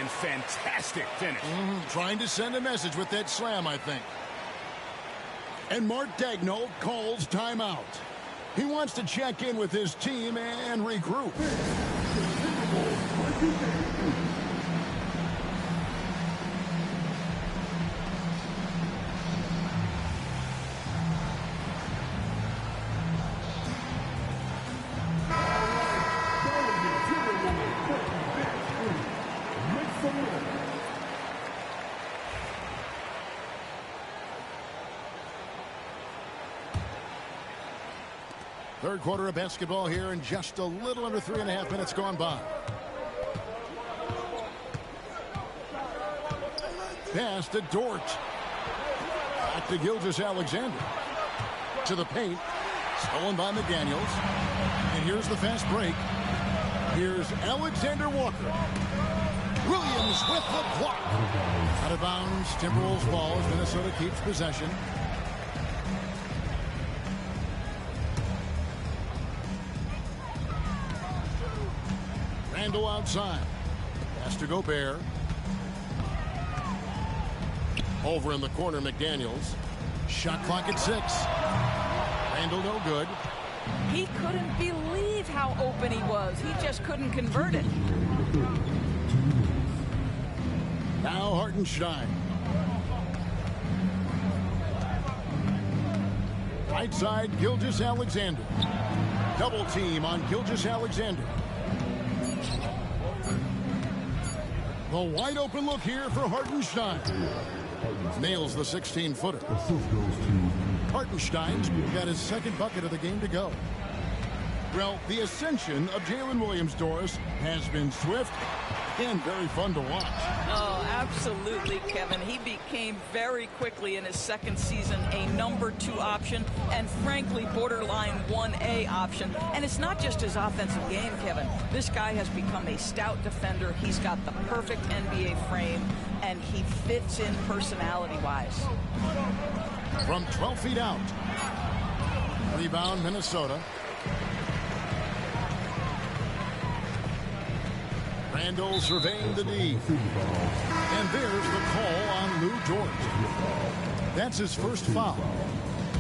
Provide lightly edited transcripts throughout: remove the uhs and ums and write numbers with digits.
and fantastic finish. Trying to send a message with that slam, I think. And Mark Daigneault calls timeout. He wants to check in with his team and regroup. Third quarter of basketball here, and just a little under 3.5 minutes gone by. Pass to Dort. Back to Gilgeous-Alexander. To the paint. Stolen by McDaniels. And here's the fast break. Here's Alexander Walker. Williams with the block. Out of bounds. Timberwolves ball as Minnesota keeps possession. Randle outside. Pass to Gobert. Over in the corner, McDaniels. Shot clock at 6. Randle no good. He couldn't believe how open he was. He just couldn't convert it. Now Hartenstein. Right side, Gilgeous-Alexander. Double team on Gilgeous-Alexander. The wide open look here for Hartenstein. Nails the 16-footer. Hartenstein's got his second bucket of the game to go. Well, the ascension of Jalen Williams, Doris, has been swift and very fun to watch. Oh, absolutely, Kevin. He became very quickly in his second season a number 2 option and, frankly, borderline 1A option. And it's not just his offensive game, Kevin. This guy has become a stout defender. He's got the perfect NBA frame, and he fits in personality-wise. From 12 feet out. Rebound, Minnesota. Randle surveying the D. And there's the call on Lou Dort. That's his first foul.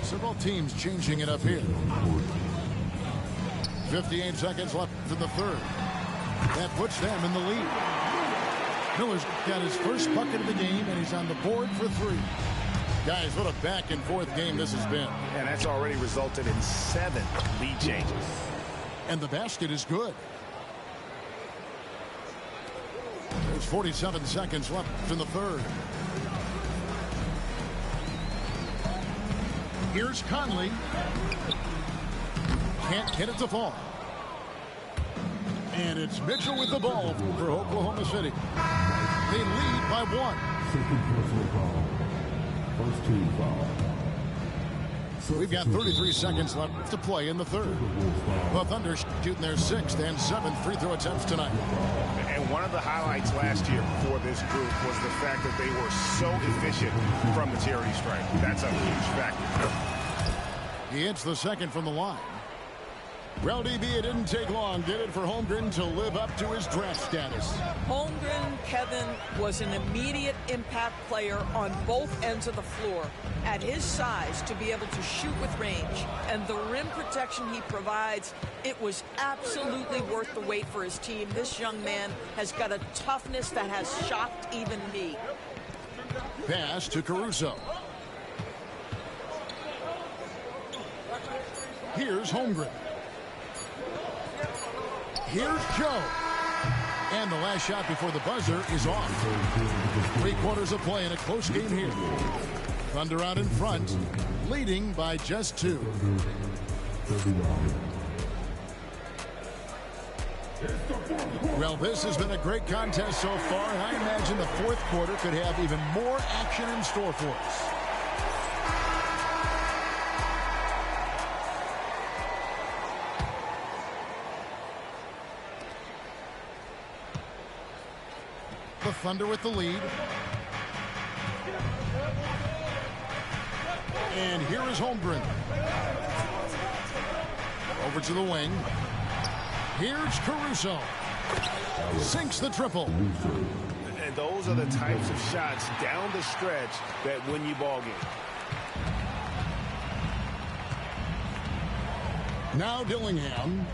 Several teams changing it up here. 58 seconds left in the third. That puts them in the lead. Miller's got his first bucket of the game, and he's on the board for 3. Guys, what a back-and-forth game this has been. And that's already resulted in 7 lead changes. And the basket is good. There's 47 seconds left in the third. Here's Conley. Can't get it to fall. And it's Mitchell with the ball for Oklahoma City. They lead by 1. Second personal foul. First team foul. We've got 33 seconds left to play in the third. The Thunder shooting their 6th and 7th free throw attempts tonight. And one of the highlights last year for this group was the fact that they were so efficient from the charity stripe. That's a huge factor. He hits the second from the line. Well, DB, it didn't take long, did it, for Holmgren to live up to his draft status? Holmgren, Kevin, was an immediate impact player on both ends of the floor. At his size, to be able to shoot with range and the rim protection he provides, it was absolutely worth the wait for his team. This young man has got a toughness that has shocked even me. Pass to Caruso. Here's Holmgren. Here's Joe. And the last shot before the buzzer is off. 3 quarters of play in a close game here. Thunder out in front, leading by just 2. Well, this has been a great contest so far, and I imagine the fourth quarter could have even more action in store for us. The Thunder with the lead. And here is Holmgren. Over to the wing. Here's Caruso. Sinks the triple. those are the types of shots down the stretch that win you ball games. Now Dillingham.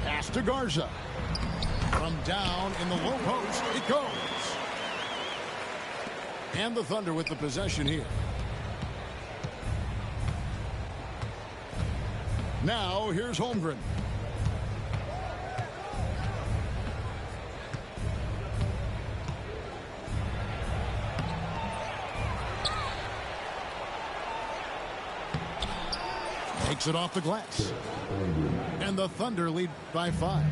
Pass to Garza. From down in the low post, it goes. And the Thunder with the possession here. Now here's Holmgren. Takes it off the glass. And the Thunder lead by 5.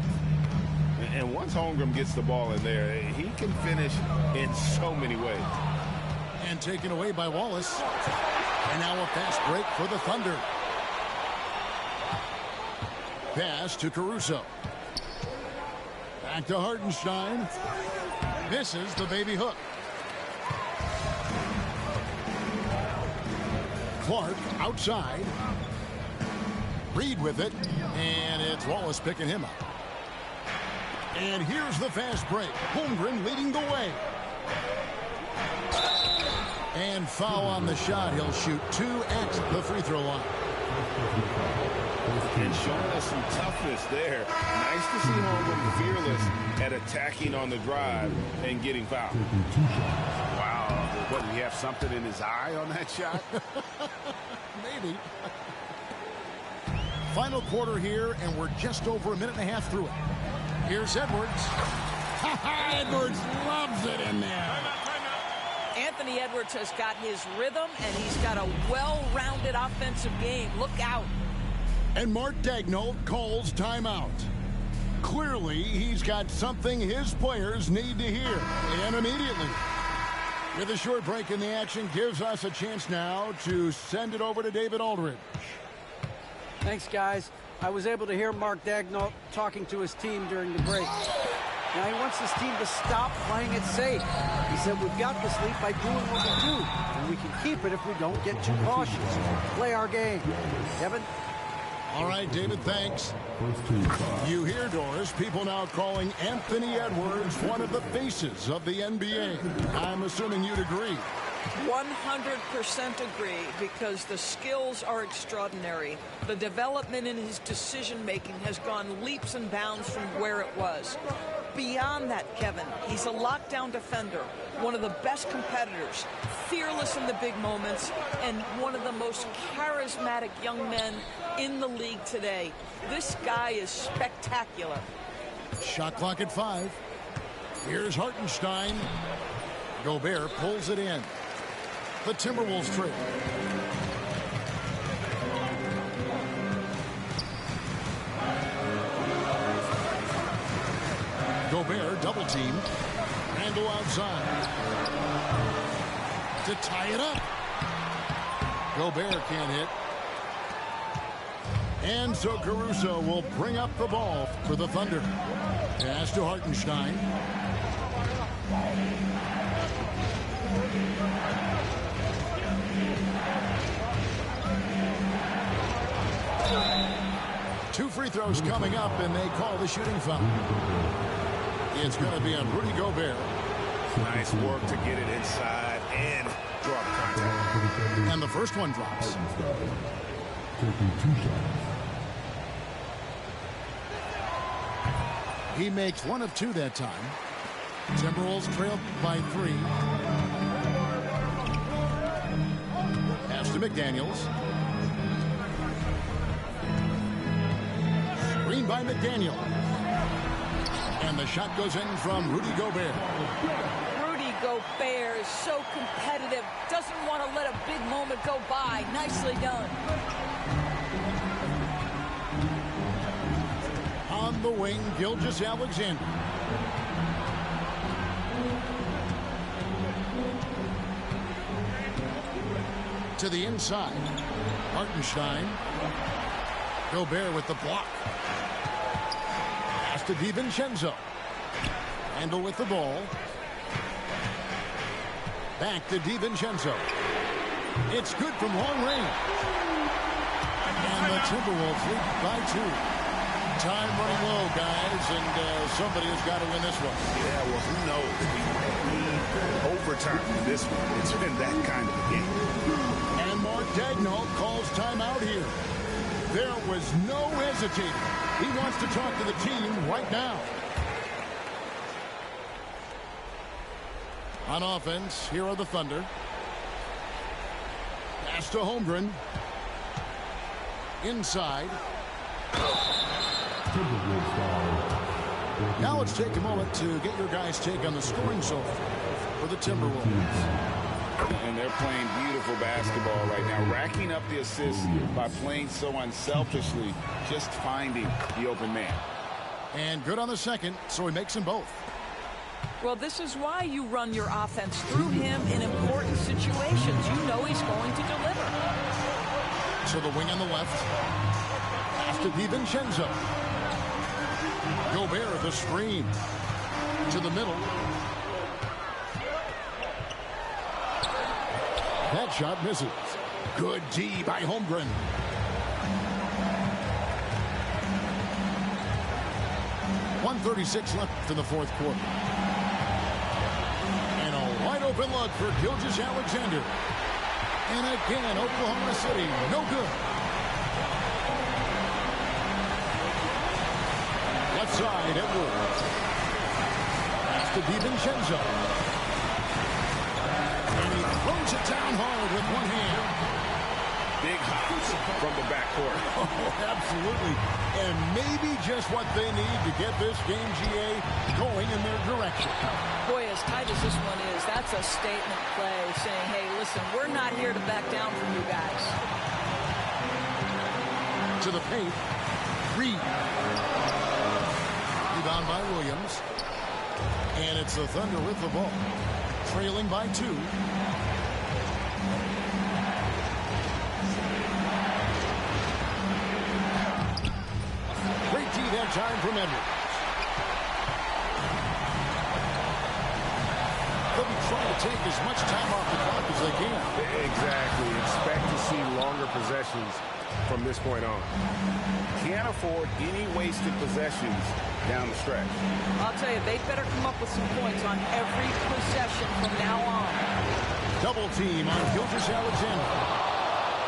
And once Holmgren gets the ball in there, he can finish in so many ways. And taken away by Wallace. And now a fast break for the Thunder. Pass to Caruso. Back to Hartenstein. Misses the baby hook. Clark outside. Reed with it, and it's Wallace picking him up. And here's the fast break. Holmgren leading the way. And foul on the shot. He'll shoot 2 at the free throw line. And showing us some toughness there. Nice to see Holmgren fearless at attacking on the drive and getting fouled. Wow. What, did he have something in his eye on that shot? Maybe. Final quarter here, and we're just over a minute and a half through it. Here's Edwards. Edwards loves it in there. Anthony Edwards has got his rhythm, and he's got a well-rounded offensive game. Look out. And Mark Daigneault calls timeout. Clearly, he's got something his players need to hear, and immediately. With a short break in the action, gives us a chance now to send it over to David Aldridge. Thanks, guys. I was able to hear Mark Daigneault talking to his team during the break. Now he wants his team to stop playing it safe. He said, we've got this lead by doing what we do, and we can keep it if we don't get too cautious. Play our game. Kevin? All right, David, thanks. You hear, Doris, people now calling Anthony Edwards one of the faces of the NBA. I'm assuming you'd agree. 100% agree, because the skills are extraordinary. The development in his decision-making has gone leaps and bounds from where it was. Beyond that, Kevin, he's a lockdown defender, one of the best competitors, fearless in the big moments, and one of the most charismatic young men in the league today. This guy is spectacular. Shot clock at 5. Here's Hartenstein. Gobert pulls it in. The Timberwolves trail. Gobert double teamed. Randle outside. To tie it up. Gobert can't hit. And so Caruso will bring up the ball for the Thunder. Pass to Hartenstein. Two free throws coming up, and they call the shooting foul. It's going to be on Rudy Gobert. Nice work to get it inside and draw the contact. And the first one drops. He makes 1 of 2 that time. Timberwolves trail by 3. Pass to McDaniels. Screen by McDaniel. And the shot goes in from Rudy Gobert. Rudy Gobert is so competitive, doesn't want to let a big moment go by. Nicely done. On the wing, Gilgeous-Alexander. To the inside. Hartenstein. Gobert with the block. Pass to DiVincenzo. Randle with the ball. Back to DiVincenzo. It's good from long range. And the Timberwolves lead by 2. Time running low, guys, and somebody has got to win this one. Yeah, well, who knows? We might need overtime in this one. It's been that kind of a game. And Mark Daigneault calls timeout here. There was no hesitating. He wants to talk to the team right now. On offense, here are the Thunder. Pass to Holmgren. Inside. Now let's take a moment to get your guys' take on the scoring so far for the Timberwolves. And they're playing beautiful basketball right now, racking up the assists by playing so unselfishly, just finding the open man. And good on the second, so he makes them both. Well, this is why you run your offense through him in important situations. You know he's going to deliver. To the wing on the left. Pass to DiVincenzo. Gobert, the screen. To the middle. That shot misses. Good D by Holmgren. .136 left in the fourth quarter. And a wide open look for Gilgeous-Alexander. And again, Oklahoma City, no good. Left side, Edwards. Pass to DiVincenzo. And he throws it down hard with one hand. Big hops from the backcourt. Oh, absolutely. And maybe just what they need to get this game, GA, going in their direction. Boy, as tight as this one is, that's a statement play saying, hey, listen, we're not here to back down from you guys. To the paint. Reed. Rebound by Williams. And it's the Thunder with the ball. Trailing by 2. Great D that time from Edwards. They'll be trying to take as much time off the clock as they can. Exactly. Expect to see longer possessions from this point on. Can't afford any wasted possessions down the stretch. I'll tell you, they'd better come up with some points on every possession from now on. Double team on Gilgeous-Alexander.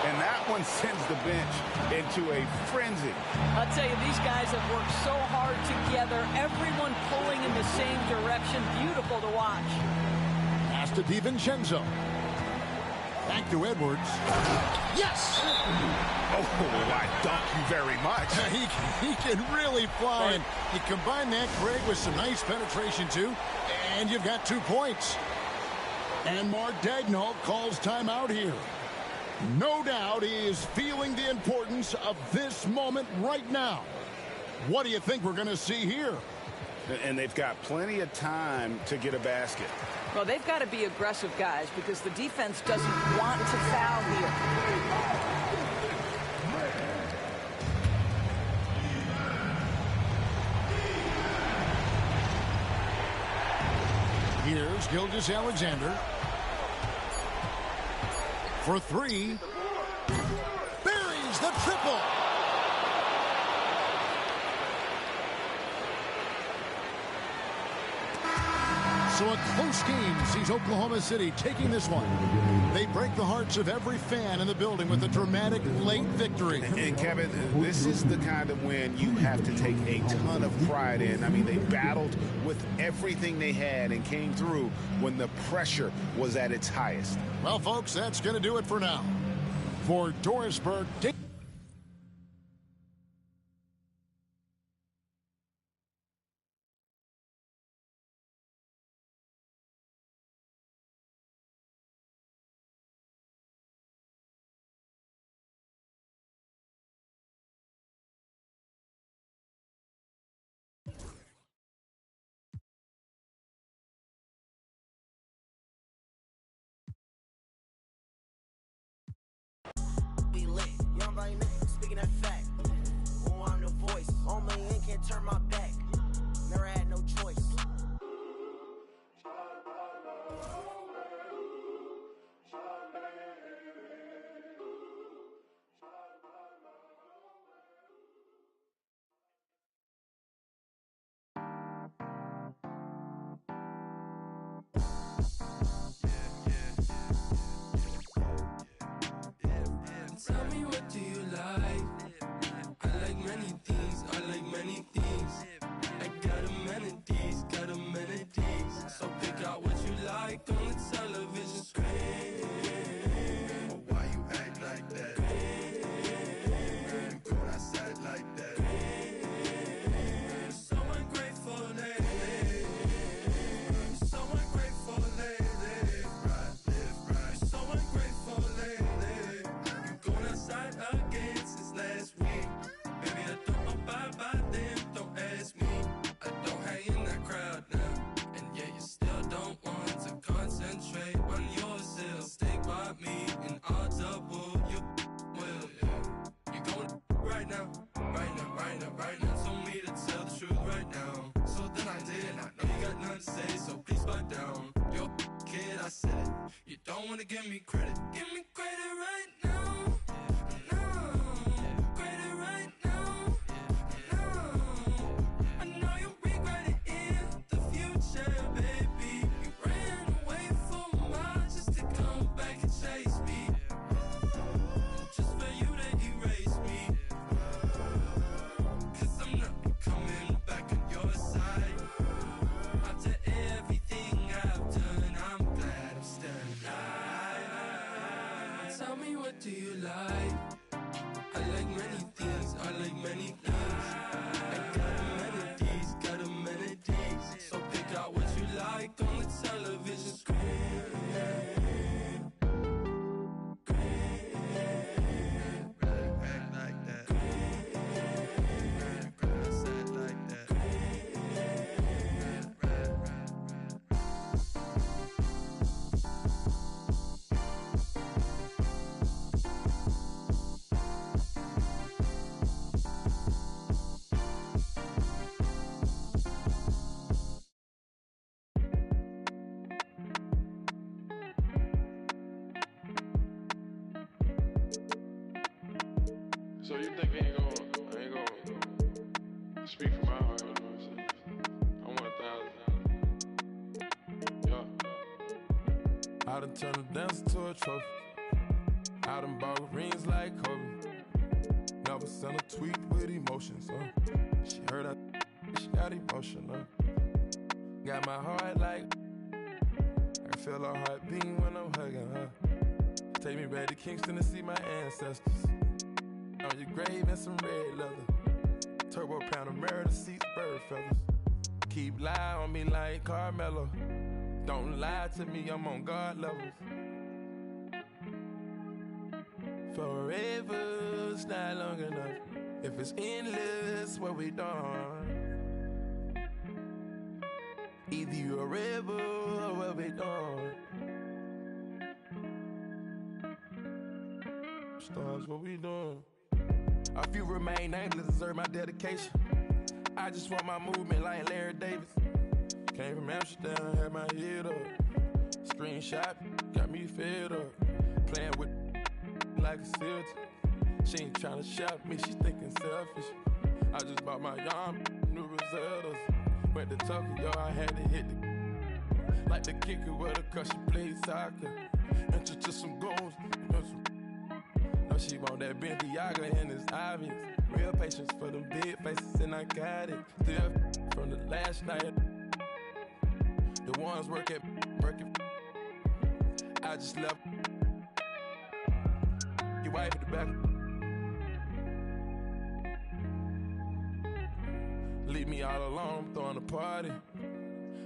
And that one sends the bench into a frenzy. I'll tell you, these guys have worked so hard together. Everyone pulling in the same direction. Beautiful to watch. Pass to DiVincenzo. Back to Edwards. Yes! Oh, I thank you very much. He can really fly. And you combine that, Greg, with some nice penetration, too, and you've got 2 points. And Mark Daigneault calls timeout here. No doubt he is feeling the importance of this moment right now. What do you think we're going to see here? And they've got plenty of time to get a basket. Well, they've got to be aggressive, guys, because the defense doesn't want to foul here. Here's Gilgeous-Alexander. For 3. Buries the triple. So a close game sees Oklahoma City taking this one. They break the hearts of every fan in the building with a dramatic late victory. And Kevin, this is the kind of win you have to take a ton of pride in. I mean, they battled with everything they had and came through when the pressure was at its highest. Well, folks, that's going to do it for now. For Doris Burke, speaking that fact. Oh, I'm the voice. Only in can't turn my back. Never had no choice. don't wanna give me credit. Give me credit right now. No. Credit right now. No. I know you regret it in the future, baby. You ran away for miles just to come back and chase me. Just for you to erase me. 'Cause I'm not coming back on your side. After everything I've done, I'm glad I'm still alive. Tell me, what do you like? I like many things, I like many things. I got amenities, got amenities. So pick out what you like on the television screen. So you think I ain't gonna speak from my heart, you know what I'm saying? I want 1,000. Yeah. I done turned a dancer to a trophy. I done bought rings like Kobe. Never sent a tweet with emotions, She heard she got emotional. Got my heart like I can feel her heart beating when I'm hugging her. Take me back to Kingston to see my ancestors. On your grave and some red leather. Turbo Panamera, the seats, bird feathers. Keep lying on me like Carmelo. Don't lie to me, I'm on God levels. Forever's not long enough. If it's endless, what we done? Either you a rebel or what we done? Stars, what we doing? A few remain nameless, deserve my dedication. I just want my movement like Larry Davis. Came from Amsterdam, had my head up. Screenshot, got me fed up. Playing with like a silty. She ain't tryna shop me, she thinking selfish. I just bought my yarn, new Rosellas. Went to Tokyo, I had to hit the like the kicker with her cause she played soccer. Enter to some goals, she want that Balenciaga and it's obvious. Real patience for them big faces and I got it. Still from the last night. The ones working. I just left. Your wife at the back. Leave me all alone, I'm throwing a party.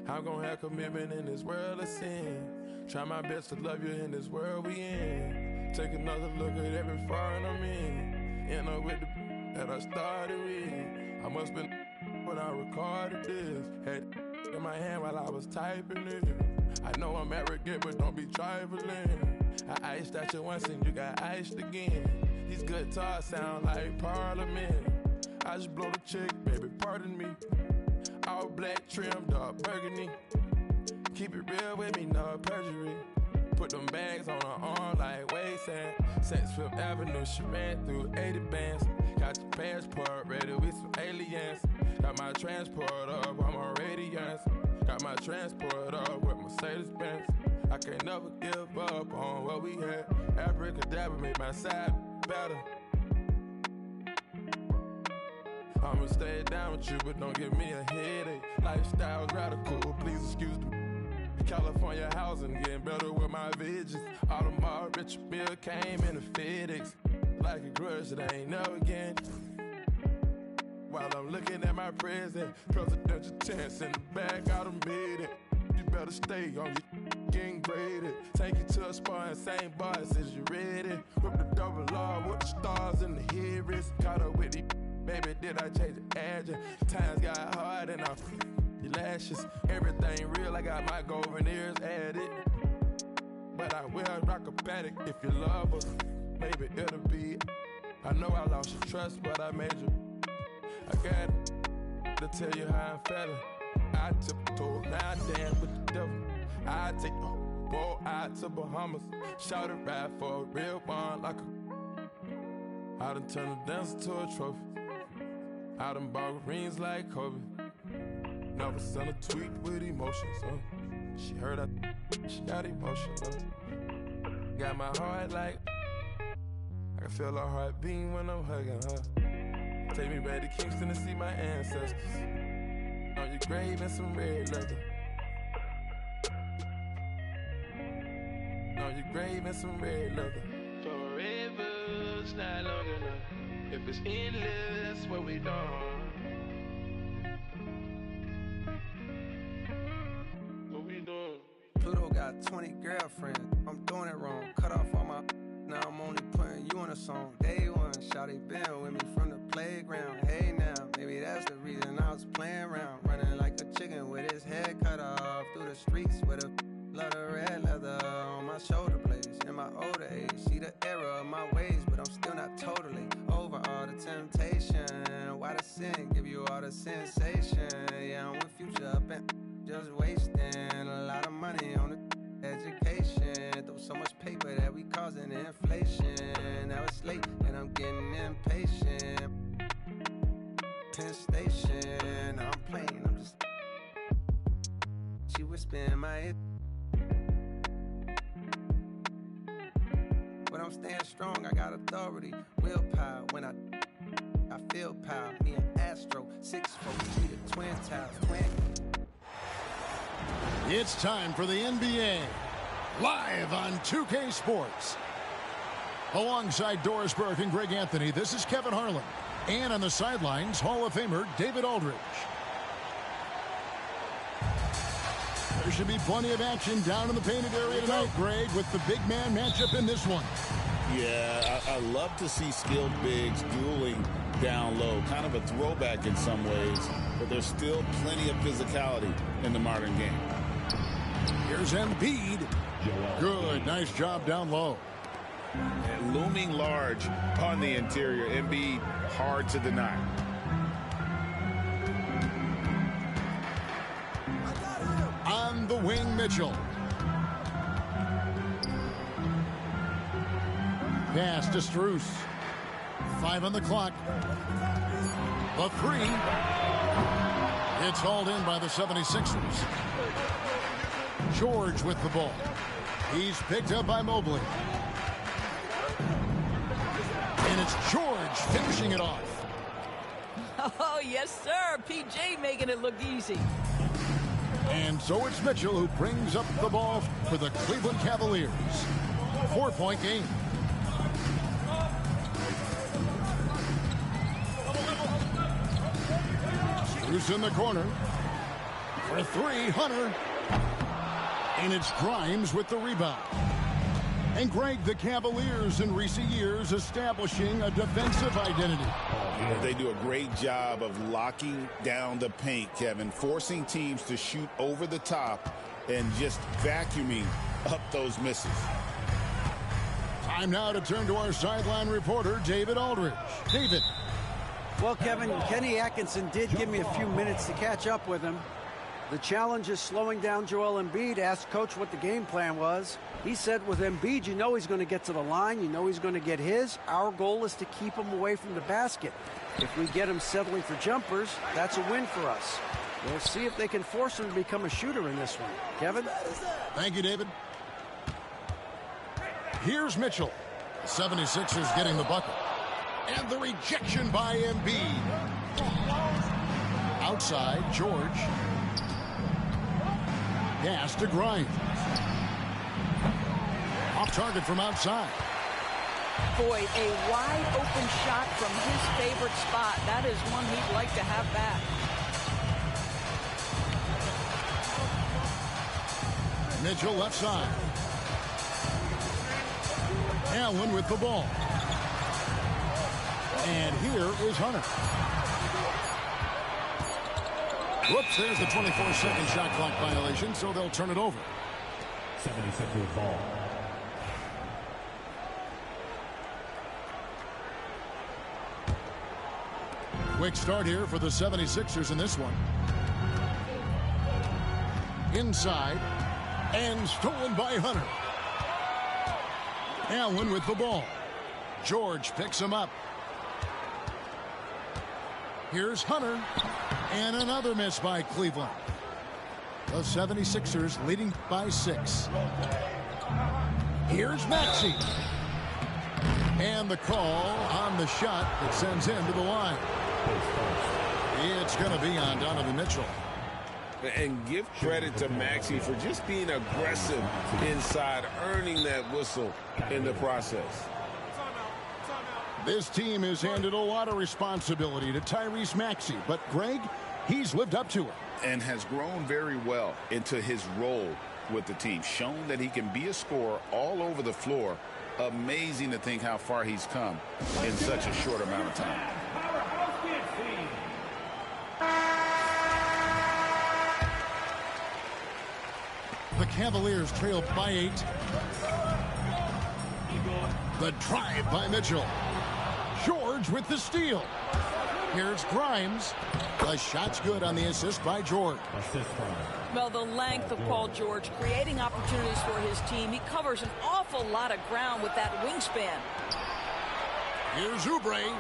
I'm gonna have commitment in this world of sin. Try my best to love you in this world we in. Take another look at every foreign I'm in. End up with the that I started with. I must been when I recorded this. Had in my hand while I was typing it. I know I'm arrogant, but don't be trifling. I iced at you once and you got iced again. These guitars sound like Parliament. I just blow the chick, baby, pardon me. All black trim, dark burgundy. Keep it real with me, no perjury. Put them bags on her arm like waysand. Sex Fifth Avenue, she ran through 80 bands. Got your passport ready with some aliens. Got my transport up, I'm on radiance. Got my transport up with Mercedes-Benz. I can't never give up on what we had. Abracadabra make my side better. I'ma stay down with you, but don't give me a headache. Lifestyle's radical, please excuse me. California housing, getting better with my visions. Audemars, Richard Mille came in the FedEx. Like a grudge that I ain't never getting. While I'm looking at my present, presidential chance in the back, I done made it. You better stay on your getting graded. Take you to a spot and same bars as you ready. Whip the double R with the stars in the head wrist. Caught up with the baby, did I change the address? Times got hard and your lashes, everything real. I got my gold veneers added. But I will rock a paddock if you love us. Maybe it'll be. I know I lost your trust, but I made you. I got to tell you how I'm feeling. I tiptoe, now I dance with the devil. I take boat out to Bahamas. Shout it ride for a real one like a. I done turned a dancer to a trophy. I done bought rings like Kobe. Never sent a tweet with emotions. She heard she got emotion. Got my heart like. I can feel her heart beating when I'm hugging her. Take me back to Kingston to see my ancestors. On your grave and some red leather. On your grave and some red leather. Forever's not long enough. If it's endless, what we done? What we doing? Pluto got 20 girlfriends. I'm doing it wrong. Cut off all my. Now I'm only putting you on a song. Day one, shawty been with me from the playground. Hey now, maybe that's the reason I was playing around. Running like a chicken with his head cut off. Through the streets with a lot of red leather on my shoulder blades. In my older age, see the error of my ways, but I'm still not totally over all the temptation. Why the sin give you all the sensation? Yeah, I'm with Future up and just wasting a lot of money on the education. Throw so much paper that we causing inflation. Now it's late and I'm getting impatient. Penn Station, I'm playing, I'm just. She whispering in my ear. But I'm staying strong, I got authority, willpower. When I feel power, me and Astro, 6'4", we the twin towers, twin. It's time for the NBA, live on 2K Sports. Alongside Doris Burke and Greg Anthony, this is Kevin Harlan. And on the sidelines, Hall of Famer David Aldridge. There should be plenty of action down in the painted area tonight, Greg, with the big man matchup in this one. Yeah, I love to see skilled bigs dueling down low. Kind of a throwback in some ways, but there's still plenty of physicality in the modern game. Here's Embiid. Good, nice job down low. And looming large on the interior. Embiid, hard to deny. On the wing, Mitchell. Pass to Strus. 5 on the clock. The 3. It's hauled in by the 76ers. George with the ball. He's picked up by Mobley. And it's George finishing it off. Oh, yes, sir. PJ making it look easy. And so it's Mitchell who brings up the ball for the Cleveland Cavaliers. 4-point game. Who's in the corner? For 3, Hunter. And it's Grimes with the rebound. And Greg, the Cavaliers in recent years establishing a defensive identity. They do a great job of locking down the paint, Kevin, forcing teams to shoot over the top and just vacuuming up those misses. Time now to turn to our sideline reporter, David Aldridge. David. Well, Kevin, Kenny Atkinson did give me a few minutes to catch up with him. The challenge is slowing down Joel Embiid. Asked Coach what the game plan was. He said with Embiid, you know he's going to get to the line. You know he's going to get his. Our goal is to keep him away from the basket. If we get him settling for jumpers, that's a win for us. We'll see if they can force him to become a shooter in this one. Kevin? Thank you, David. Here's Mitchell. The 76ers getting the bucket. And the rejection by Embiid. Outside, George. Pass to Grimes. Off target from outside. Boy, a wide open shot from his favorite spot. That is one he'd like to have back. Mitchell left side. Allen with the ball. And here is Hunter. Whoops, there's the 24-second shot clock violation, so they'll turn it over. 76ers ball. Quick start here for the 76ers in this one. Inside. And stolen by Hunter. Allen with the ball. George picks him up. Here's Hunter. And another miss by Cleveland. The 76ers leading by 6. Here's Maxey. And the call on the shot that sends him to the line. It's going to be on Donovan Mitchell. And give credit to Maxey for just being aggressive inside, earning that whistle in the process. This team has handed a lot of responsibility to Tyrese Maxey, but Greg, he's lived up to it. And has grown very well into his role with the team. Shown that he can be a scorer all over the floor. Amazing to think how far he's come in such a short amount of time. The Cavaliers trail by 8. The drive by Mitchell. George with the steal. Here's Grimes. The shot's good on the assist by George. Well, the length of Paul George creating opportunities for his team. He covers an awful lot of ground with that wingspan. Here's Oubre.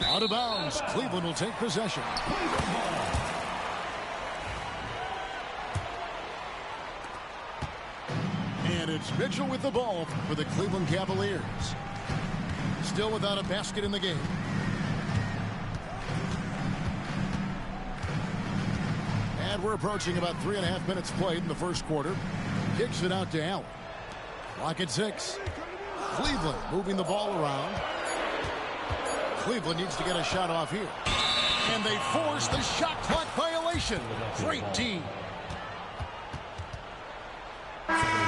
Out of bounds. Cleveland will take possession. And it's Mitchell with the ball for the Cleveland Cavaliers. Still without a basket in the game. And we're approaching about 3.5 minutes played in the first quarter. Kicks it out to Allen. Clock at 6. Cleveland moving the ball around. Cleveland needs to get a shot off here. And they force the shot clock violation. Great team.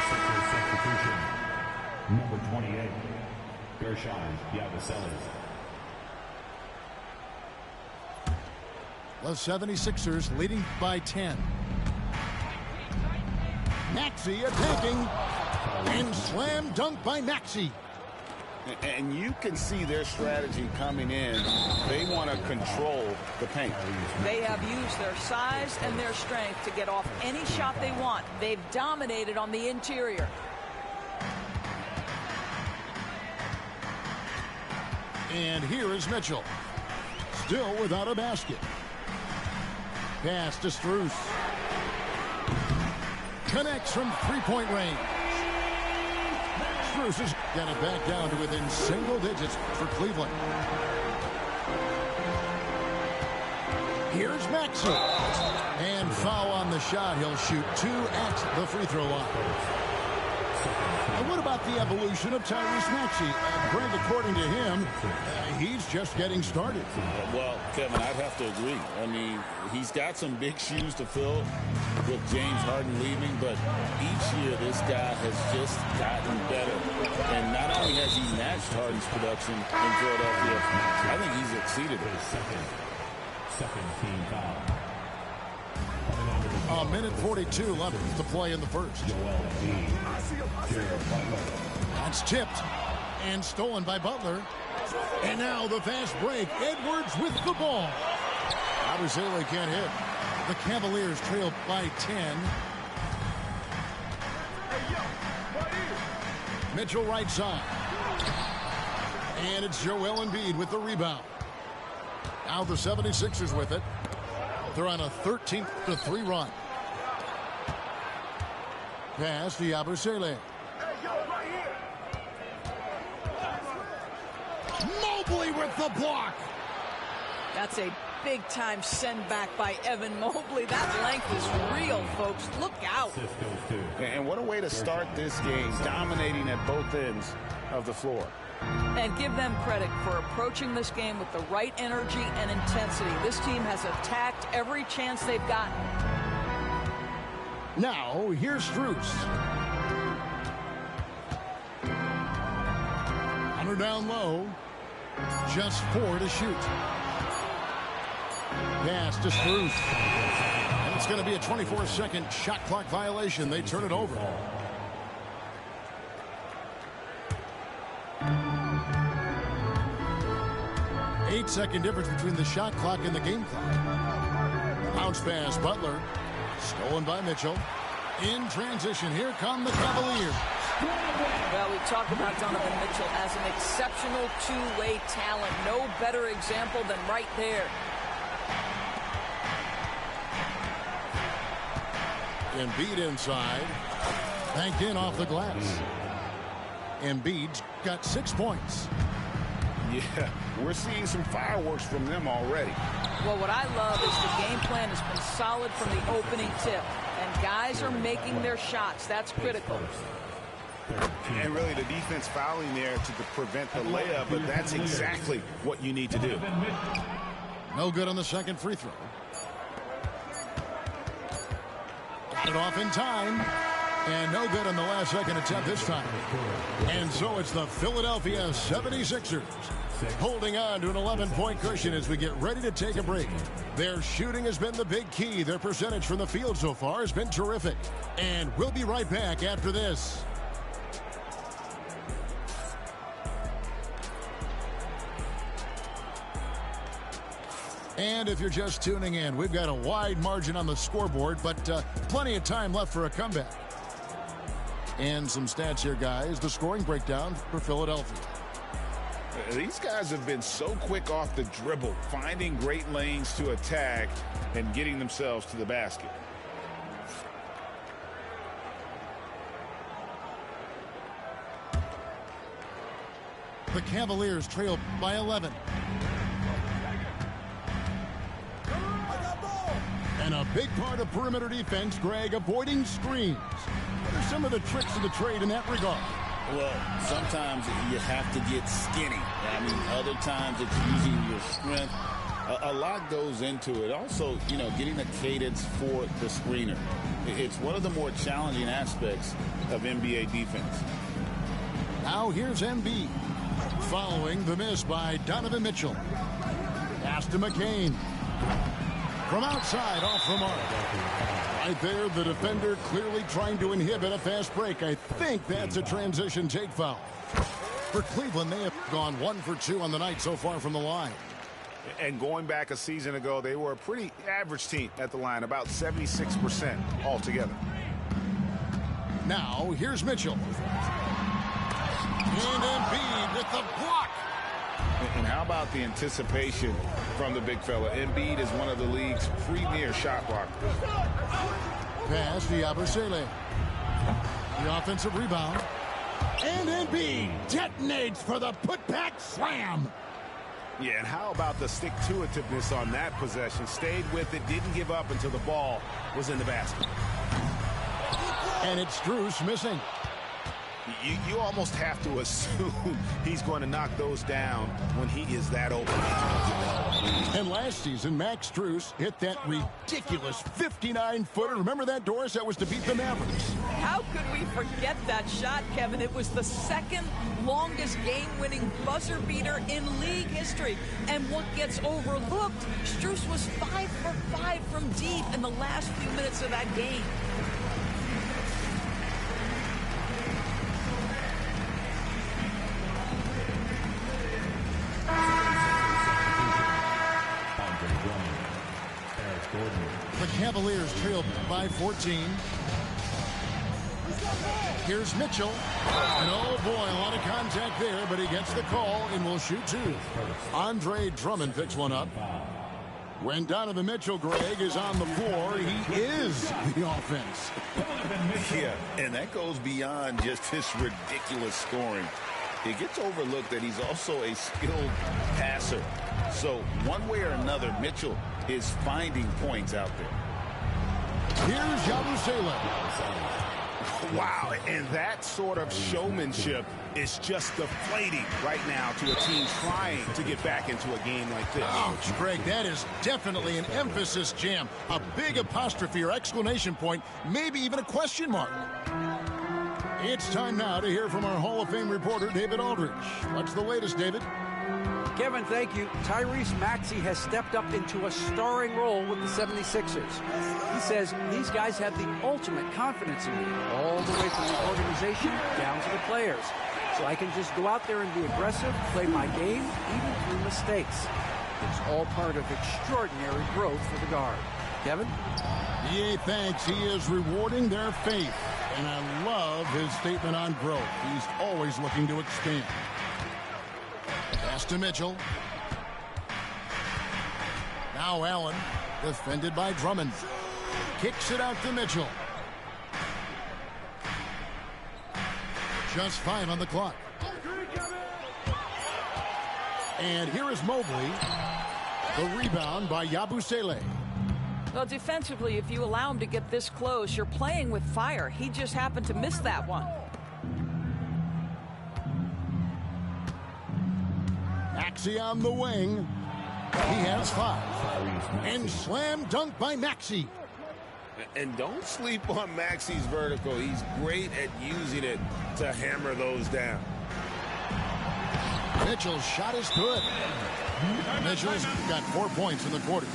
Substitution. Number 28. Gershon Yabusele. The 76ers leading by 10. Maxey attacking. And slam dunk by Maxey. And you can see their strategy coming in. They want to control the paint. They have used their size and their strength to get off any shot they want. They've dominated on the interior. And here is Mitchell. Still without a basket. Pass to Strus. Connects from three-point range. Strus has got it back down to within single digits for Cleveland. Here's Maxey. And foul on the shot. He'll shoot 2 at the free throw line. And what about the evolution of Tyrese Maxey? Greg, according to him, he's just getting started. Well, Kevin, I'd have to agree. I mean, he's got some big shoes to fill with James Harden leaving, but each year this guy has just gotten better. And not only has he matched Harden's production in Philadelphia, I think he's exceeded it. Second team foul. A minute 42 left to play in the first. That's tipped and stolen by Butler. And now the fast break. Edwards with the ball. Abusele can't hit. The Cavaliers trail by 10. Mitchell right side. And it's Joel Embiid with the rebound. Now the 76ers with it. They're on a 13-3 run. Pass to Abusele. Mobley with the block. That's a big-time send back by Evan Mobley. That length is real, folks. Look out. And what a way to start this game, dominating at both ends of the floor. And give them credit for approaching this game with the right energy and intensity. This team has attacked every chance they've gotten. Now, here's Strus. Hunter down low. Just 4 to shoot. Pass to Strus. And it's going to be a 24-second shot clock violation. They turn it over. Eight-second difference between the shot clock and the game clock. Now Bounce pass, Butler. Stolen by Mitchell. In transition, here come the Cavaliers. Well, we talked about Donovan Mitchell as an exceptional two-way talent. No better example than right there. Embiid inside. Banked in off the glass. Embiid's got 6 points. Yeah, we're seeing some fireworks from them already. Well, what I love is the game plan has been solid from the opening tip. And guys are making their shots. That's critical. And really the defense fouling there to prevent the layup, but that's exactly what you need to do. No good on the second free throw. Got it off in time. And no good on the last second attempt this time. And so it's the Philadelphia 76ers holding on to an 11-point cushion as we get ready to take a break. Their shooting has been the big key. Their percentage from the field so far has been terrific. And we'll be right back after this. And if you're just tuning in, we've got a wide margin on the scoreboard, but plenty of time left for a comeback. And some stats here, guys. The scoring breakdown for Philadelphia. These guys have been so quick off the dribble, finding great lanes to attack and getting themselves to the basket. The Cavaliers trail by 11. And a big part of perimeter defense, Greg, avoiding screens. What are some of the tricks of the trade in that regard? Well, sometimes you have to get skinny. I mean, other times it's using your strength. A lot goes into it. Also, you know, getting a cadence for the screener. It's one of the more challenging aspects of NBA defense. Now here's Embiid, following the miss by Donovan Mitchell. Pass to McCain. From outside, off the mark. Right there, the defender clearly trying to inhibit a fast break. I think that's a transition take foul. For Cleveland, they have gone 1 for 2 on the night so far from the line. And going back a season ago, they were a pretty average team at the line, about 76% altogether. Now, here's Mitchell. And Embiid with the block. And how about the anticipation from the big fella? Embiid is one of the league's premier shot blockers. Pass to Yabusele. The offensive rebound. And Embiid detonates for the putback slam. Yeah, and how about the stick-to-itiveness on that possession? Stayed with it, didn't give up until the ball was in the basket. And it's Strus missing. You almost have to assume he's going to knock those down when he is that open. And last season, Max Strus hit that ridiculous 59-footer. Remember that, Doris? That was to beat the Mavericks. How could we forget that shot, Kevin? It was the second longest game-winning buzzer beater in league history. And what gets overlooked, Strus was 5 for 5 from deep in the last few minutes of that game. The Cavaliers trail by 14. Here's Mitchell. And oh boy, a lot of contact there, but he gets the call and will shoot 2. Andre Drummond picks one up. When Donovan Mitchell, Greg, is on the floor, he is the offense. Yeah, and that goes beyond just his ridiculous scoring. It gets overlooked that he's also a skilled passer. So one way or another, Mitchell is finding points out there. Here's Yabusele. Wow, and that sort of showmanship is just deflating right now to a team trying to get back into a game like this. Ouch, Greg, that is definitely an emphasis jam. A big apostrophe or exclamation point, maybe even a question mark. It's time now to hear from our Hall of Fame reporter, David Aldridge. What's the latest, David? Kevin, thank you. Tyrese Maxey has stepped up into a starring role with the 76ers. He says these guys have the ultimate confidence in me, all the way from the organization down to the players. So I can just go out there and be aggressive, play my game, even through mistakes. It's all part of extraordinary growth for the guard. Kevin? EA thanks he is rewarding their faith. And I love his statement on growth. He's always looking to expand. Pass to Mitchell. Now Allen, defended by Drummond. Kicks it out to Mitchell. Just 5 on the clock. And here is Mobley. The rebound by Yabusele. Well, defensively, if you allow him to get this close, you're playing with fire. He just happened to miss that one. Maxey on the wing. He has 5. And slam dunk by Maxey. And don't sleep on Maxey's vertical. He's great at using it to hammer those down. Mitchell's shot is good. Mitchell's got 4 points in the quarter.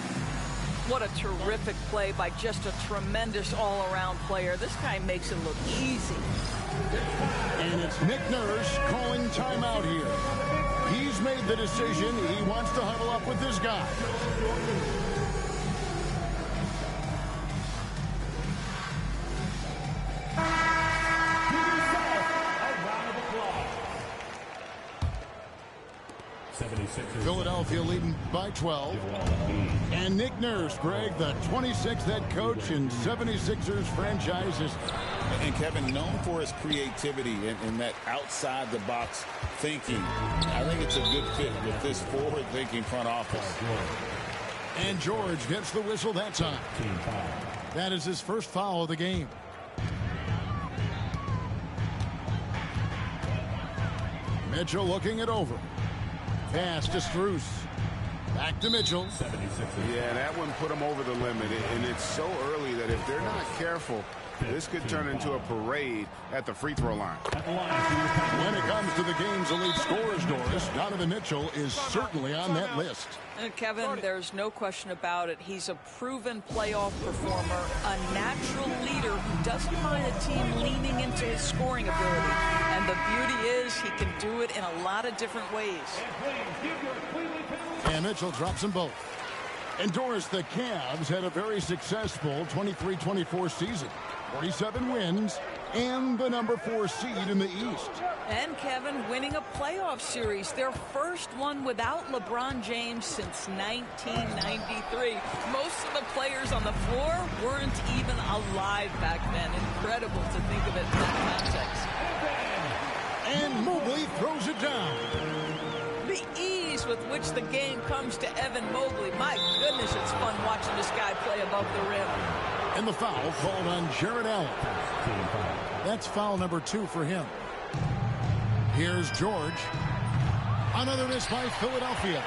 What a terrific play by just a tremendous all-around player. This guy makes it look easy. And it's Nick Nurse calling timeout here. He's made the decision. He wants to huddle up with this guy. Philadelphia leading by 12. And Nick Nurse, Greg, the 26th head coach in 76ers franchise history. And Kevin, known for his creativity and that outside-the-box thinking. I think it's a good fit with this forward-thinking front office. And George gets the whistle that time. That is his first foul of the game. Mitchell looking it over. Pass to Strus. Back to Mitchell. Yeah, that one put him over the limit. And it's so early that if they're not careful, this could turn into a parade at the free throw line. When it comes to the game's elite scorers, Doris, Donovan Mitchell is certainly on that list. And Kevin, there's no question about it. He's a proven playoff performer, a natural leader who doesn't mind a team leaning into his scoring ability. And the beauty is he can do it in a lot of different ways. And Mitchell drops them both. And Doris, the Cavs had a very successful 23-24 season. 47 wins and the number 4 seed in the East. And Kevin, winning a playoff series, their first one without LeBron James since 1993. Most of the players on the floor weren't even alive back then. Incredible to think of it in that context. And Mobley throws it down. The ease with which the game comes to Evan Mobley. My goodness, it's fun watching this guy play above the rim. And the foul called on Jarrett Allen. That's foul number 2 for him. Here's George. Another miss by Philadelphia.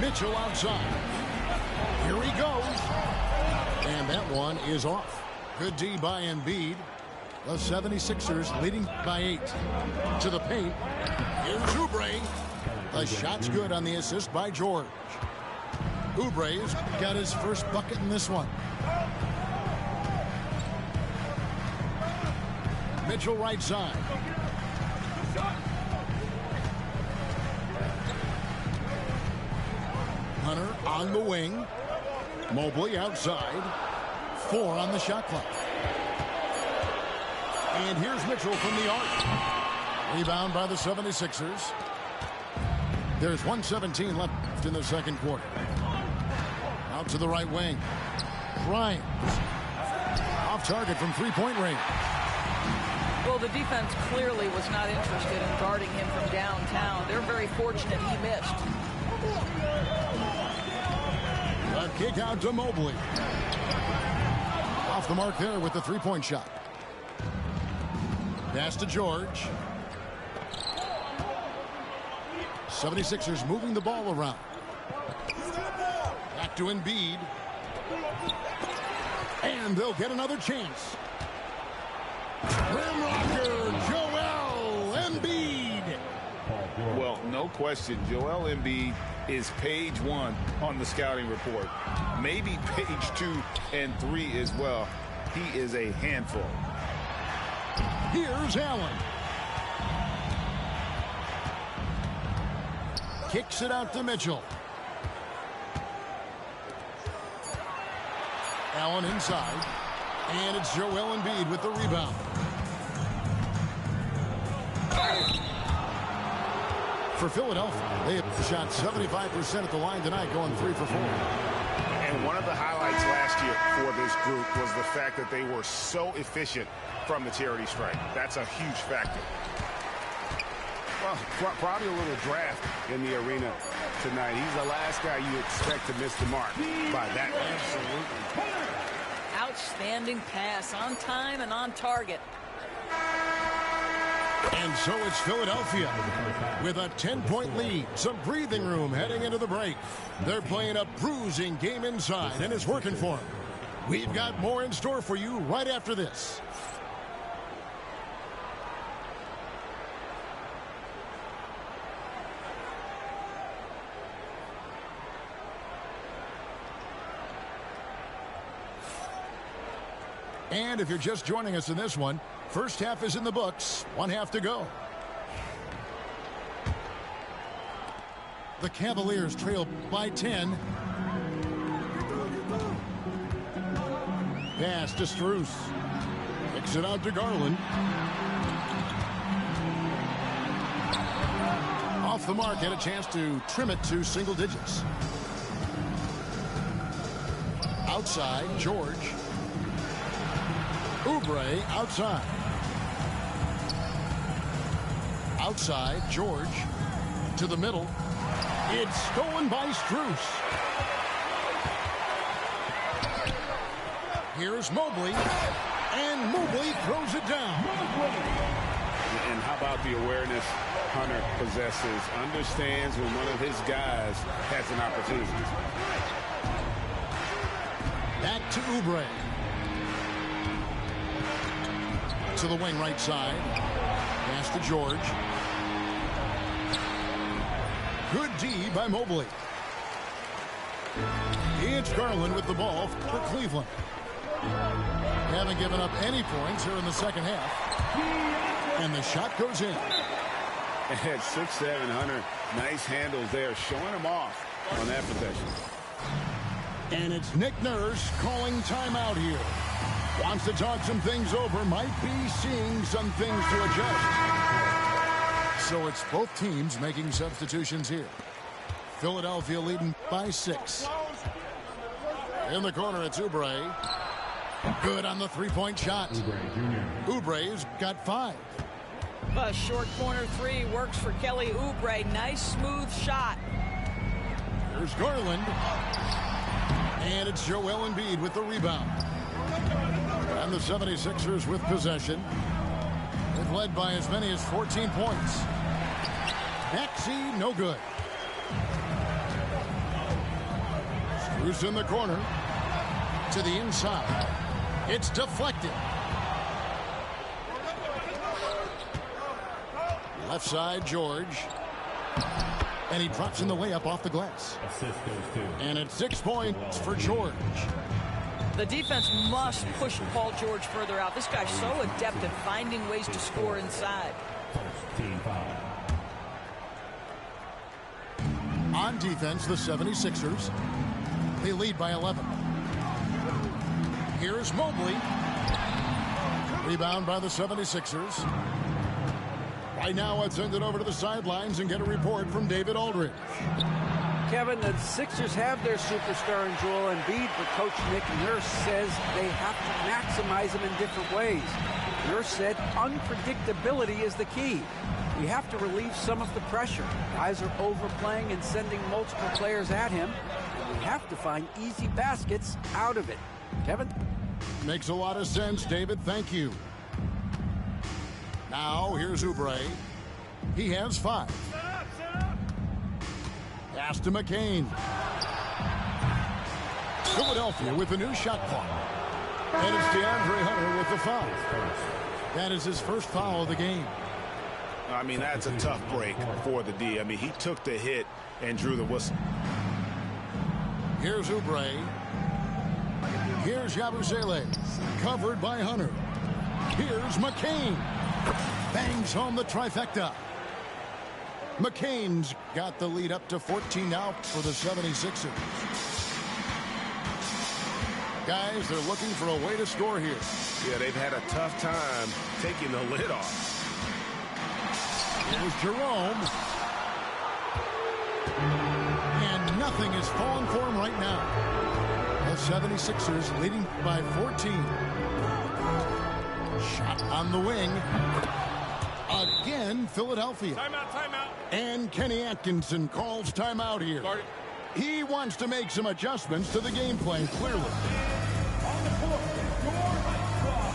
Mitchell outside. Here he goes. And that one is off. Good D by Embiid. The 76ers leading by 8. To the paint. Here's Oubre. The shot's good on the assist by George. Oubre's got his first bucket in this one. Mitchell right side. Hunter on the wing. Mobley outside. 4 on the shot clock. And here's Mitchell from the arc. Rebound by the 76ers. There's 1:17 left in the second quarter. Out to the right wing. Grimes. Off target from three-point range. Well, the defense clearly was not interested in guarding him from downtown. They're very fortunate he missed. A kick out to Mobley. Off the mark there with the three-point shot. Pass to George. 76ers moving the ball around. Back to Embiid. And they'll get another chance. Rim rocker, Joel Embiid. Well, no question, Joel Embiid is page 1 on the scouting report. Maybe page 2 and 3 as well. He is a handful. Here's Allen. Kicks it out to Mitchell. Allen inside. And it's Joel Embiid with the rebound. For Philadelphia, they have shot 75% at the line tonight, going 3 for 4. And one of the highlights last year for this group was the fact that they were so efficient from the charity stripe. That's a huge factor. Well, probably a little draft in the arena tonight. He's the last guy you expect to miss the mark by that much. Absolutely. Outstanding pass, on time and on target. And so it's Philadelphia with a 10-point lead. Some breathing room heading into the break. They're playing a bruising game inside, and it's working for them. We've got more in store for you right after this. And if you're just joining us in this one, first half is in the books. 1 half to go. The Cavaliers trail by 10. Pass to Strus. Kicks it out to Garland. Off the mark, had a chance to trim it to single digits. Outside, George. Oubre outside. Outside, George. To the middle. It's stolen by Strus. Here's Mobley. And Mobley throws it down. And how about the awareness Hunter possesses? Understands when one of his guys has an opportunity. Back to Oubre. To the wing right side. Pass to George. Good D by Mobley. It's Garland with the ball for Cleveland. Haven't given up any points here in the second half. And the shot goes in. At 6'7", Hunter, nice handles there, showing him off on that possession. And it's Nick Nurse calling timeout here. Wants to talk some things over, might be seeing some things to adjust. So it's both teams making substitutions here. Philadelphia leading by 6. In the corner, it's Oubre. Good on the three-point shot. Oubre's got 5. A short corner 3 works for Kelly Oubre. Nice, smooth shot. Here's Garland. And it's Joel Embiid with the rebound. And the 76ers with possession. They've led by as many as 14 points. Maxey, no good. Strus in the corner. To the inside. It's deflected. Left side, George. And he drops in the layup off the glass. And it's 6 points for George. The defense must push Paul George further out. This guy's so adept at finding ways to score inside. On defense, the 76ers. They lead by 11. Here's Mobley. Rebound by the 76ers. Right now, let's send it over to the sidelines and get a report from David Aldridge. Kevin, the Sixers have their superstar in Joel Embiid, but Coach Nick Nurse says they have to maximize him in different ways. Nurse said unpredictability is the key. We have to relieve some of the pressure. Guys are overplaying and sending multiple players at him. And we have to find easy baskets out of it. Kevin? Makes a lot of sense, David. Thank you. Now, here's Oubre. He has 5. Pass to McCain. Philadelphia with a new shot clock. And it's DeAndre Hunter with the foul. That is his first foul of the game. I mean, that's a tough break for the D. I mean, he took the hit and drew the whistle. Here's Oubre. Here's Yabusele. Covered by Hunter. Here's McCain. Bangs home the trifecta. McCain's got the lead up to 14 now for the 76ers. Guys, they're looking for a way to score here. Yeah, they've had a tough time taking the lid off. Here's Jerome. And nothing is falling for him right now. The 76ers leading by 14. Shot on the wing. Again, Philadelphia. Timeout. And Kenny Atkinson calls timeout here. He wants to make some adjustments to the game plan, clearly. On the court, your right squad.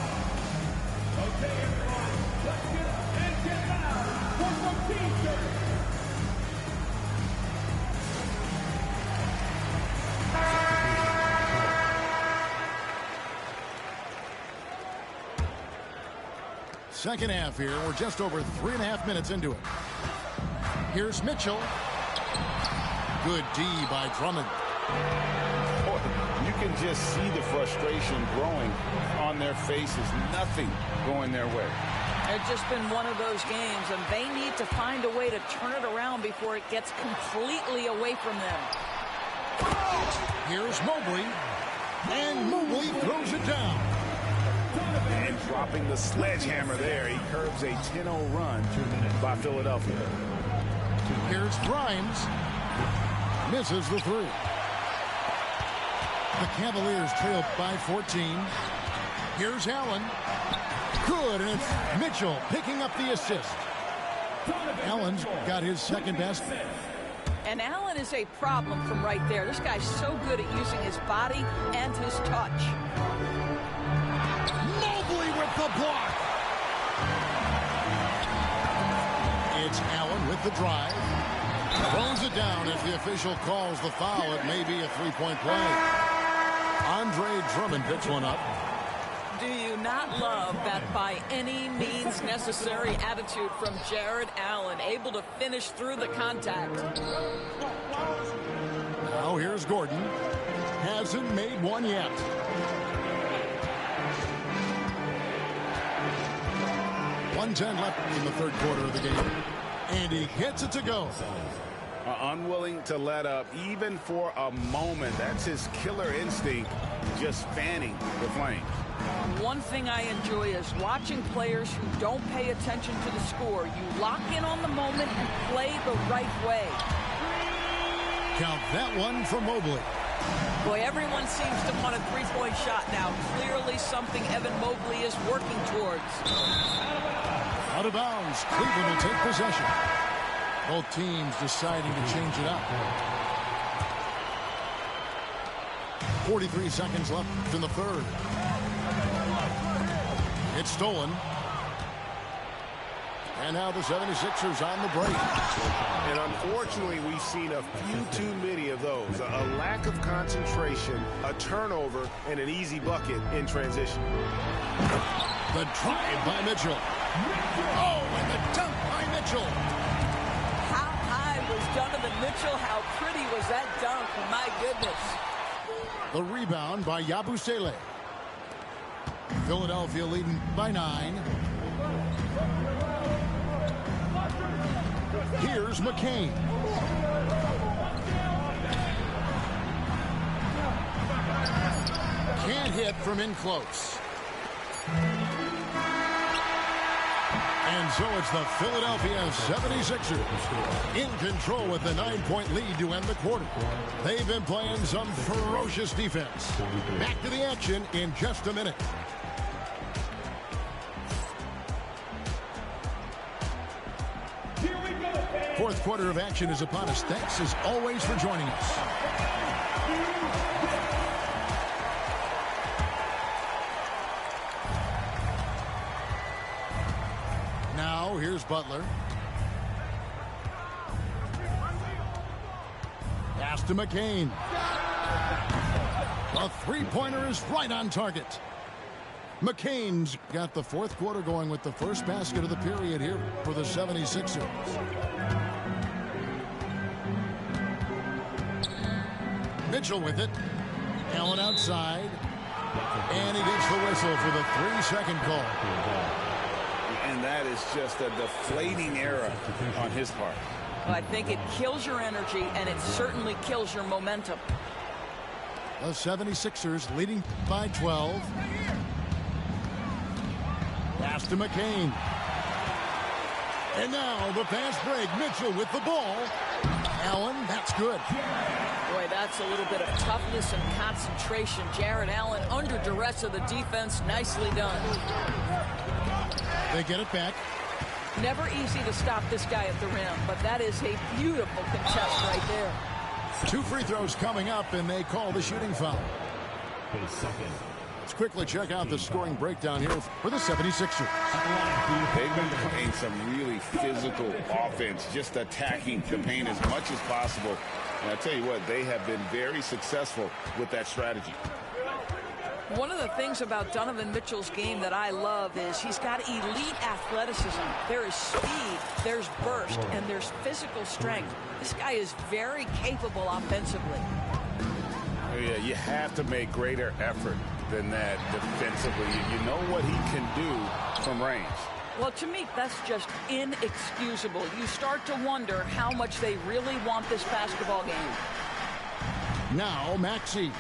Okay, everyone, let's get up and get down for some team service. Second half here. We're just over 3.5 minutes into it. Here's Mitchell. Good D by Drummond. Boy, you can just see the frustration growing on their faces. Nothing going their way. It's just been one of those games, and they need to find a way to turn it around before it gets completely away from them. Here's Mobley. And Mobley throws it down. And dropping the sledgehammer there, he curbs a 10-0 run by Philadelphia. Here's Grimes. Misses the three. The Cavaliers trail by 14. Here's Allen. Good, and it's Mitchell picking up the assist. Allen's got his second best. And Allen is a problem from right there. This guy's so good at using his body and his touch. Mobley with the block. It's Allen with the drive. Throws it down. If the official calls the foul, it may be a three-point play. Andre Drummond picks one up. Do you not love that by any means necessary attitude from Jared Allen, able to finish through the contact? Now here's Gordon. Hasn't made one yet. .110 left in the third quarter of the game. And he gets it to go. Unwilling to let up even for a moment. That's his killer instinct, just fanning the flames. One thing I enjoy is watching players who don't pay attention to the score. You lock in on the moment and play the right way. Count that one for Mobley. Boy, everyone seems to want a three-point shot now. Clearly something Evan Mobley is working towards. Out of bounds. Cleveland will take possession. Both teams deciding to change it up. 43 seconds left in the third. It's stolen. And now the 76ers on the break. And unfortunately, we've seen a few too many of those. A lack of concentration, a turnover, and an easy bucket in transition. The drive by Mitchell. Oh, and the dunk by Mitchell. How high was Donovan Mitchell? How pretty was that dunk? My goodness. The rebound by Yabusele. Philadelphia leading by 9. Here's McCain. Can't hit from in close. And so it's the Philadelphia 76ers in control with the 9-point lead to end the quarter. They've been playing some ferocious defense. Back to the action in just a minute. Fourth quarter of action is upon us. Thanks as always for joining us. Now here's Butler. Pass to McCain. A three-pointer is right on target. McCain's got the fourth quarter going with the first basket of the period here for the 76ers. Mitchell with it. Allen outside. And he gets the whistle for the 3-second call. And that is just a deflating error on his part. Well, I think it kills your energy, and it certainly kills your momentum. The 76ers leading by 12. Pass to McCain. And now the fast break. Mitchell with the ball. Allen, that's good. Boy, that's a little bit of toughness and concentration. Jarrett Allen under duress of the defense. Nicely done. They get it back. Never easy to stop this guy at the rim, but that is a beautiful contest right there. 2 free throws coming up, and they call the shooting foul. Let's quickly check out the scoring breakdown here for the 76ers. They've been playing some really physical offense, just attacking the paint as much as possible. And I tell you what, they have been very successful with that strategy. One of the things about Donovan Mitchell's game that I love is he's got elite athleticism. There is speed, there's burst, and there's physical strength. This guy is very capable offensively. Yeah, you have to make greater effort than that defensively. You know what he can do from range. Well, to me, that's just inexcusable. You start to wonder how much they really want this basketball game. Now, Maxey.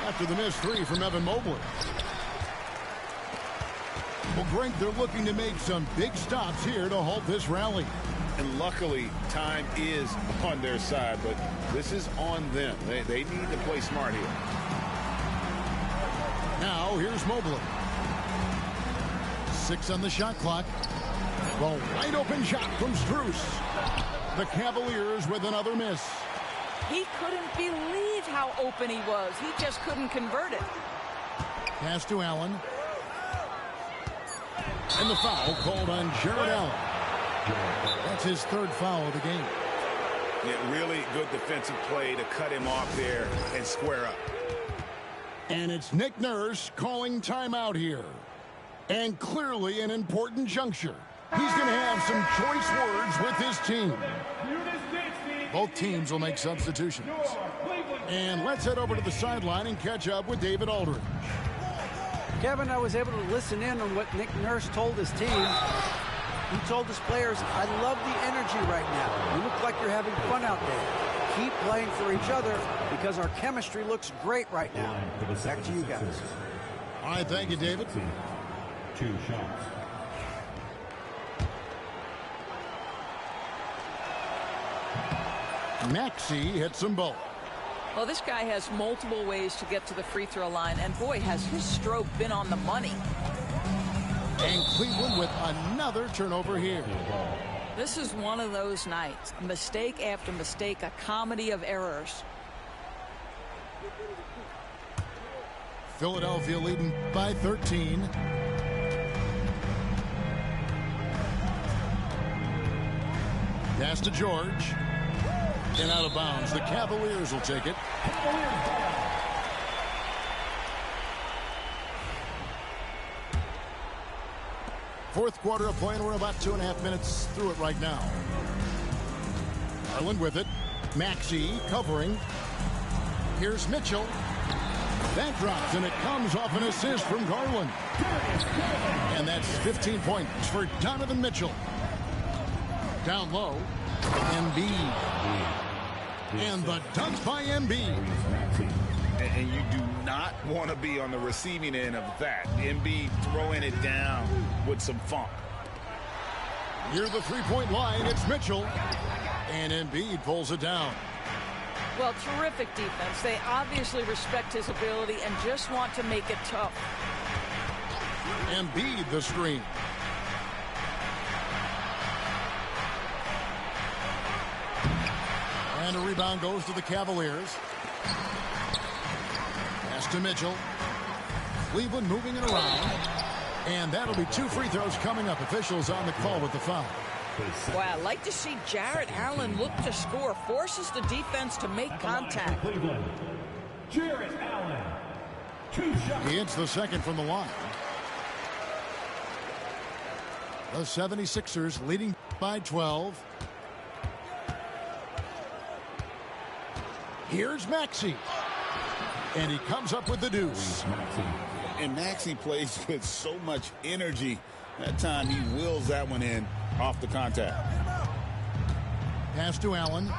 After the missed 3 from Evan Mobley. Well, Greg, they're looking to make some big stops here to halt this rally. And luckily, time is on their side, but this is on them. They need to play smart here. Now, here's Mobley. 6 on the shot clock. The wide open shot from Strus. The Cavaliers with another miss. He couldn't believe how open he was. He just couldn't convert it. Pass to Allen. And the foul called on Jarrett Allen. That's his 3rd foul of the game. Yeah, really good defensive play to cut him off there and square up. And it's Nick Nurse calling timeout here. And clearly an important juncture. He's going to have some choice words with his team. Both teams will make substitutions. And let's head over to the sideline and catch up with David Aldridge. Kevin, I was able to listen in on what Nick Nurse told his team. He told his players, I love the energy right now. You look like you're having fun out there. Keep playing for each other because our chemistry looks great right now. Back to you guys. All right, thank you, David. 2 shots. Maxey hits them both. Well, this guy has multiple ways to get to the free throw line, and boy, has his stroke been on the money. And Cleveland with another turnover here. This is one of those nights. Mistake after mistake, a comedy of errors. Philadelphia leading by 13. Pass to George. And out of bounds. The Cavaliers will take it. Fourth quarter of play, and we're about 2.5 minutes through it right now. Garland with it. Maxey covering. Here's Mitchell. That drops, and it comes off an assist from Garland. And that's 15 points for Donovan Mitchell. Down low. Embiid. And the dunk by Embiid. And you do not want to be on the receiving end of that. Embiid throwing it down with some funk. Near the three-point line, it's Mitchell. And Embiid pulls it down. Well, terrific defense. They obviously respect his ability and just want to make it tough. Embiid the screen. And a rebound goes to the Cavaliers. Pass to Mitchell. Cleveland moving it around. And that'll be 2 free throws coming up. Officials on the call with the foul. Boy, I like to see Jarrett Allen look to score. Forces the defense to make contact. Jarrett Allen. 2 shots. He hits the second from the line. The 76ers leading by 12. Here's Maxey. And he comes up with the deuce. And Maxey plays with so much energy. That time he wills that one in off the contact. Pass to Allen.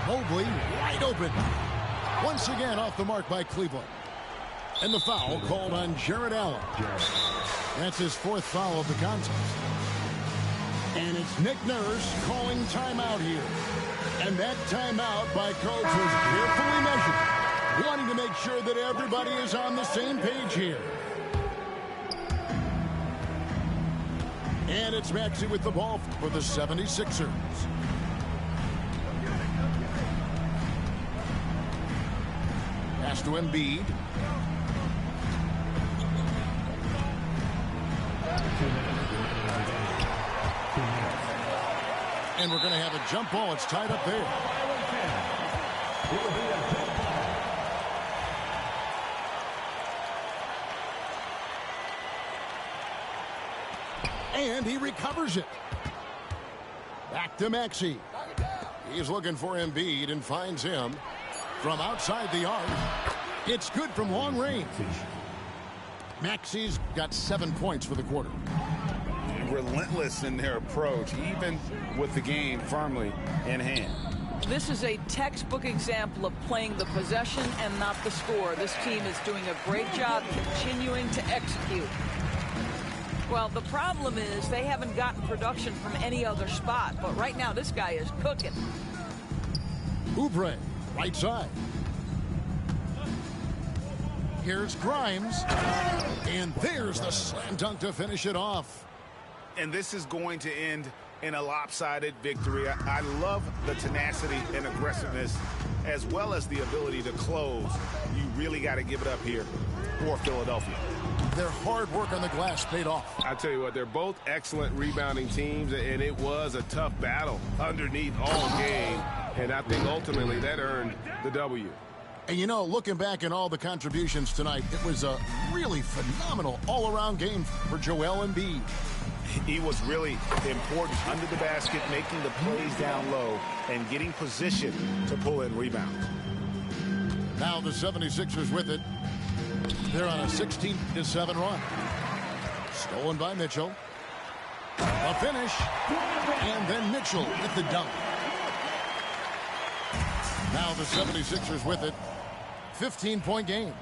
Mobley wide open. Once again off the mark by Cleveland. And the foul called on Jared Allen. That's his 4th foul of the contest. And it's Nick Nurse calling timeout here. And that timeout by coach was carefully measured, wanting to make sure that everybody is on the same page here. And it's Maxey with the ball for the 76ers. Pass to Embiid. And we're going to have a jump ball. It's tied up there. And he recovers it. Back to Maxey. He's looking for Embiid and finds him from outside the arc. It's good from long range. Maxey's got 7 points for the quarter. Relentless in their approach, even with the game firmly in hand. This is a textbook example of playing the possession and not the score. This team is doing a great job continuing to execute. Well, the problem is they haven't gotten production from any other spot, but right now this guy is cooking. Oubre, right side. Here's Grimes, and there's the slam dunk to finish it off. And this is going to end in a lopsided victory. I love the tenacity and aggressiveness, as well as the ability to close. You really got to give it up here for Philadelphia. Their hard work on the glass paid off. I tell you what, they're both excellent rebounding teams, and it was a tough battle underneath all game. And I think ultimately that earned the W. And, you know, looking back at all the contributions tonight, it was a really phenomenal all-around game for Joel Embiid. He was really important under the basket, making the plays down low and getting position to pull in rebounds. Now the 76ers with it. They're on a 16-7 run. Stolen by Mitchell. A finish. And then Mitchell with the dunk. Now the 76ers with it. 15-point game.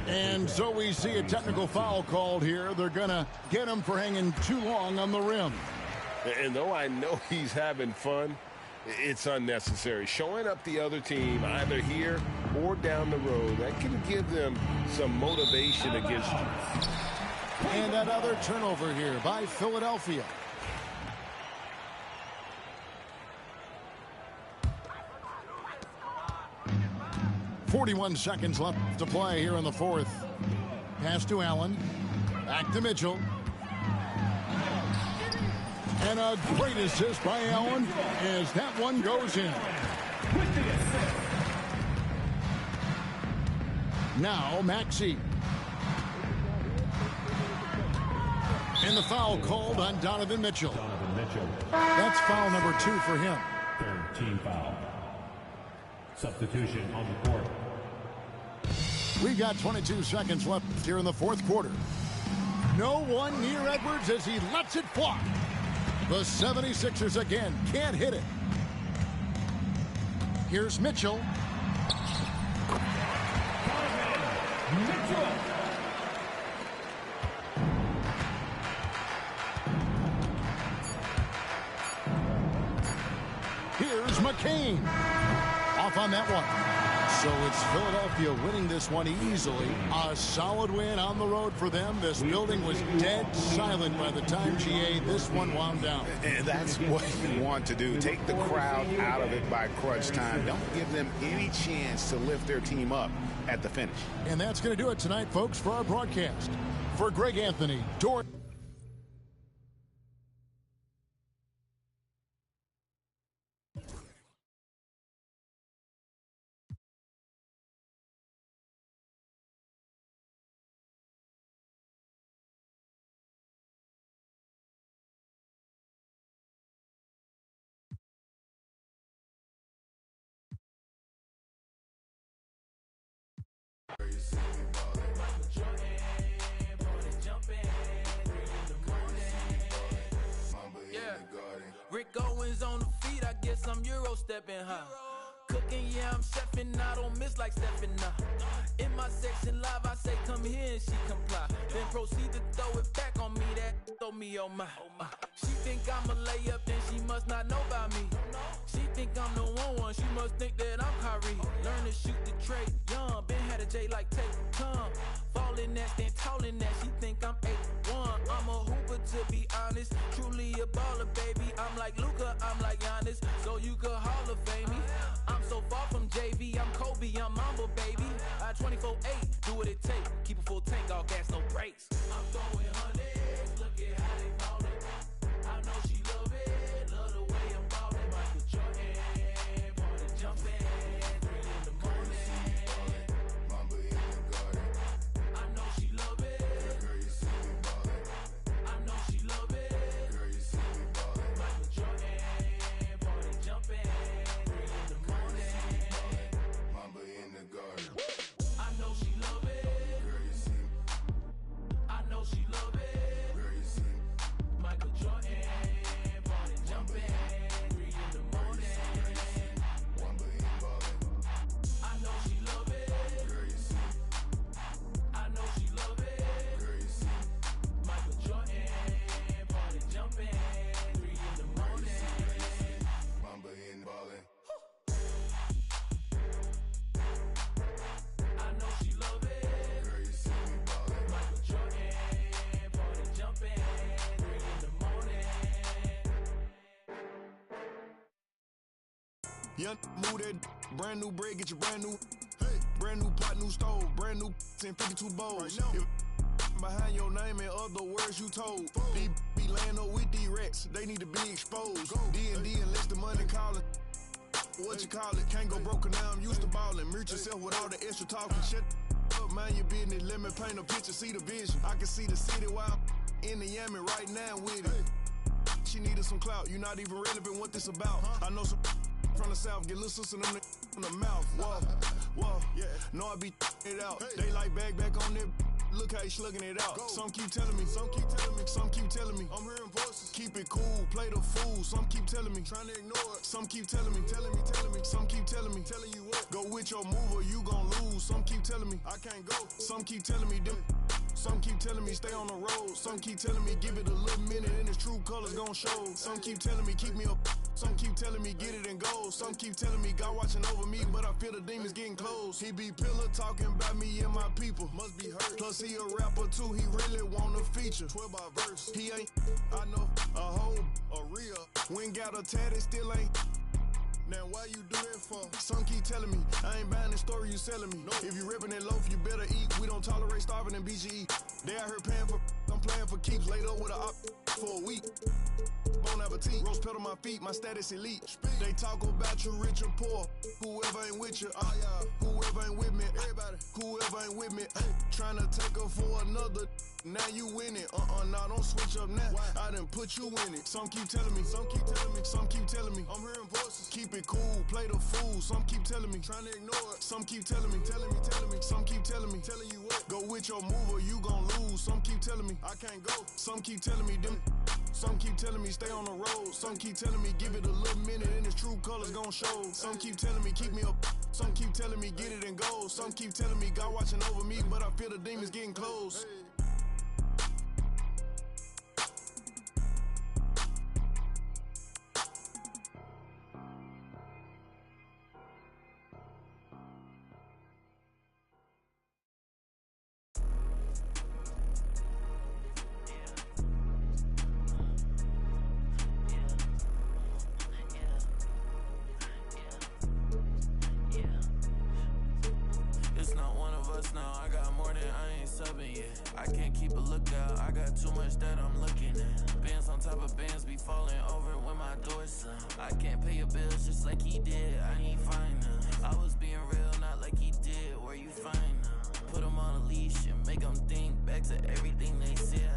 And so we see a technical foul called here. They're going to get him for hanging too long on the rim. And though I know he's having fun, it's unnecessary. Showing up the other team either here or down the road, that can give them some motivation against you. And another turnover here by Philadelphia. .41 seconds left to play here in the 4th. Pass to Allen. Back to Mitchell. And a great assist by Allen as that one goes in. Now Maxey. And the foul called on Donovan Mitchell. That's foul number 2 for him. Third team foul. Substitution on the court. We've got 22 seconds left here in the 4th quarter. No one near Edwards as he lets it fly. The 76ers again can't hit it. Here's Mitchell. Mitchell. Here's McCain. Off on that one. So it's Philadelphia winning this one easily. A solid win on the road for them. This building was dead silent by the time, GA, this one wound down. And that's what you want to do. Take the crowd out of it by crunch time. Don't give them any chance to lift their team up at the finish. And that's going to do it tonight, folks, for our broadcast. For Greg Anthony, Dort. Rick Owens on the feet, I guess I'm Euro stepping high. Cooking cooking, yeah, I'm chefing. I don't miss like stepping up. In my section live, I say come here and she comply. Then proceed to throw it back on me, that throw me on my. She think I'm a layup, then she must not know about me. She think I'm the one, she must think that I'm Kyrie. Learn to shoot the tray, young, been had a J like take come. Falling that, stand tall in that, she think I'm 8'1". I'm a hooper to be honest, truly a baller, baby. I'm like Luka, I'm like Giannis, so you could Hall of Fame me. I'm so far from JV, I'm Kobe, I'm Mamba, baby. I 24-8, do what it take, keep a full tank, all gas, no brakes. I'm throwing hundreds, look at how they ballin'. I know she love it, love the way I'm ballin'. Michael Jordan, party jumpin', 3 in the morning. Mamba in the garden. I know she love it. Girl, you see me ballin'. I know she love it. Girl, you see me ballin'. Michael Jordan, party jumpin', 3 in the morning. Mamba in the garden. I know she love it. Girl, you see me. I know she love it. Girl, you see me. Michael Jordan, party jumping, 3 in the morning. Mamba in ballin'. I know she love it. Girl, you see me. I know she love it. Girl, you see me. Michael Jordan, party jumping, 3 in the morning. Mamba in ballin'. I know she love it. Girl, you see me ballin'. Michael Jordan, party jumping, 3 in the morning. Young move that brand new bread, get your brand new. Hey, brand new pot, new stove, brand new 1052 bowls. Right behind your name, in other words you told. These be laying up with these rats, they need to be exposed. D&D unless the money callin'. What you call it? Can't go broke now, I'm used to ballin'. Mute yourself with all the extra talking. Shut up, mind your business. Let me paint a picture, see the vision. I can see the city while I'm in the Yami right now with it. She needed some clout, you not even relevant what this about. I know some from the south, get little sister in the mouth. Whoa, yeah. Know I be it out. They like back on their. Look how he slugging it out. Some keep telling me, some keep telling me. I'm hearing voices. Keep it cool, play the fool. Some keep telling me, trying to ignore it. Some keep telling me. Some keep telling me, telling you what. Go with your move or you gon' lose. Some keep telling me, I can't go. Some keep telling me, them. Some keep telling me, stay on the road. Some keep telling me, give it a little minute and its true colors gon' show. Some keep telling me, keep me up. Some keep telling me, get it and go. Some keep telling me, God watching over me, but I feel the demons getting close. He be pillar talking about me and my people. Must be hurt. Plus he a rapper too, he really want a feature. 12 by verse. He ain't, I know, a hoe, a real. When got a tat, it still ain't. Now why you do that for? Some keep telling me, I ain't buying the story you selling me. No. If you ripping that loaf, you better eat. We don't tolerate starving in BGE. They out here paying for, I'm playing for keeps. Laid up with a op for a week. Bon appetit, rose pedal my feet, my status elite. They talk about you rich or poor. Whoever ain't with you, whoever ain't with me, everybody, whoever ain't with me, trying to take her for another. Now you win it, nah, don't switch up now. I done put you in it. Some keep telling me, some keep telling me, some keep telling me. I'm hearing voices. Keep it cool, play the fool. Some keep telling me, trying to ignore it. Some keep telling me, telling me. Some keep telling me, telling you what. Go with your move or you gon' lose. Some keep telling me, I can't go. Some keep telling me, them. Some keep telling me, stay on the road. Some keep telling me, give it a little minute and its true colors gon' show. Some keep telling me, keep me up. Some keep telling me, get it and go. Some keep telling me, God watching over me, but I feel the demons getting close. It's not one of us now, I got more than I ain't subbing yet. I can't keep a lookout, I got too much that I'm looking at. Bands on top of bands be falling over when my door's slam. I can't pay your bills just like he did, I need finance. I was being real, not like he did, where you find them? Put them on a leash and make them think back to everything they said.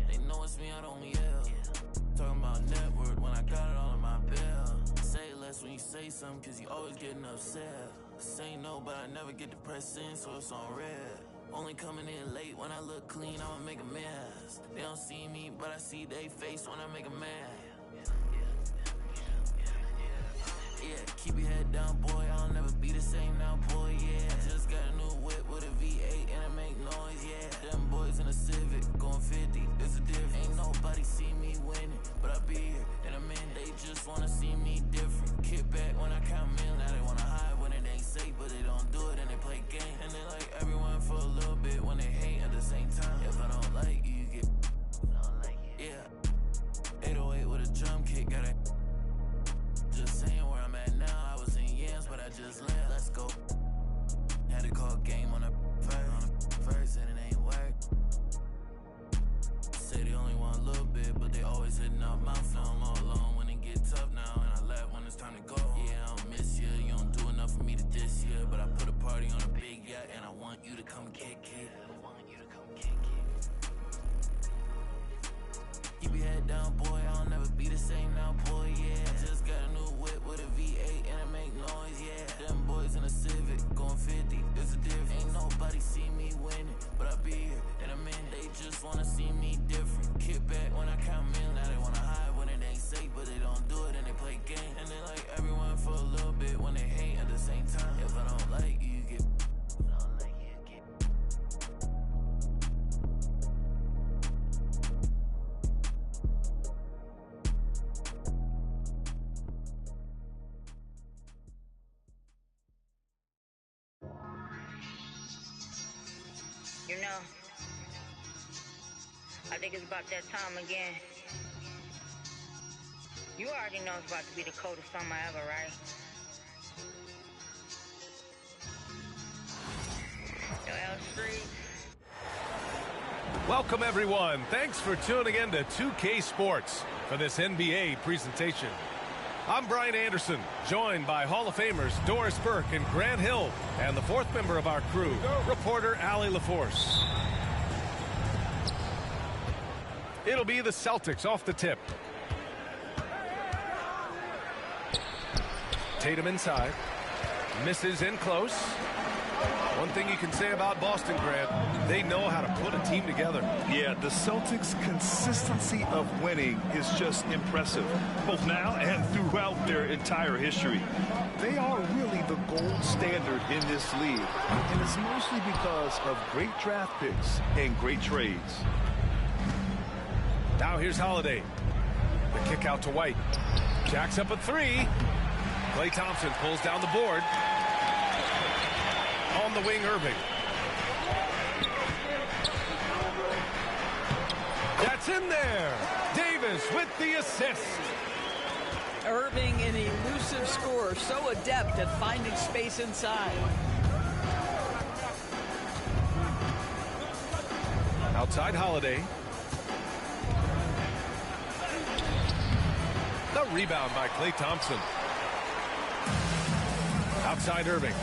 They know it's me, I don't yell. Talking about net worth when I got it all in my bill. Say less when you say something, cause you always getting upset. Say no, but I never get depressed in, so it's on red. Only coming in late when I look clean, I'ma make a mess. They don't see me, but I see they face when I make a mess. Yeah, keep your head down, boy. I'll never be the same now, boy. Yeah, just got a new whip with a V8 and it make noise. Yeah, them boys in a Civic going 50. It's a difference. Ain't nobody see me winning, but I'll be here in a minute. They just wanna see me different. Kick back when I count millions. Now they wanna hide when it ain't safe, but they don't do it and they play games. And they like everyone for a little bit when they hate at the same time. If I don't like you, you get. Yeah, 808 with a drum kick, got it. Just saying where I'm at now. I was in yams, but I just left. Let's go. Had to call game on the first, and it ain't work. Say they only want a little bit, but they always hitting off my phone. I'm all alone when it get tough now, and I laugh when it's time to go. Yeah, I don't miss you. You don't do enough for me to diss you, but I put a party on a big yacht, and I want you to come kick it. Keep your head down, boy. I'll never be the same now, boy. Yeah, just got a new whip with a V8 and it make noise. Yeah, them boys in a Civic going 50. It's a difference. Ain't nobody see me winning, but I'll be here in a minute. They just wanna see me different. Kick back when I count millions. Now they wanna hide when it ain't safe, but they don't do it and they play games. And they like everyone for a little bit when they hate at the same time. If I don't like you, you get. You know, I think it's about that time again. You already know it's about to be the coldest summer ever, right? Joel Street. Welcome, everyone. Thanks for tuning in to 2K Sports for this NBA presentation. I'm Brian Anderson, joined by Hall of Famers Doris Burke and Grant Hill, and the fourth member of our crew, reporter Allie LaForce. It'll be the Celtics off the tip. Tatum inside. Misses in close. One thing you can say about Boston, Grant, they know how to put a team together. Yeah, the Celtics' consistency of winning is just impressive, both now and throughout their entire history. They are really the gold standard in this league, and it's mostly because of great draft picks and great trades. Now here's Holiday. The kick out to White. Jacks up a three. Klay Thompson pulls down the board. On the wing, Irving. That's in there. Davis with the assist. Irving, an elusive scorer, so adept at finding space inside. Outside Holiday. The rebound by Klay Thompson. Outside Irving.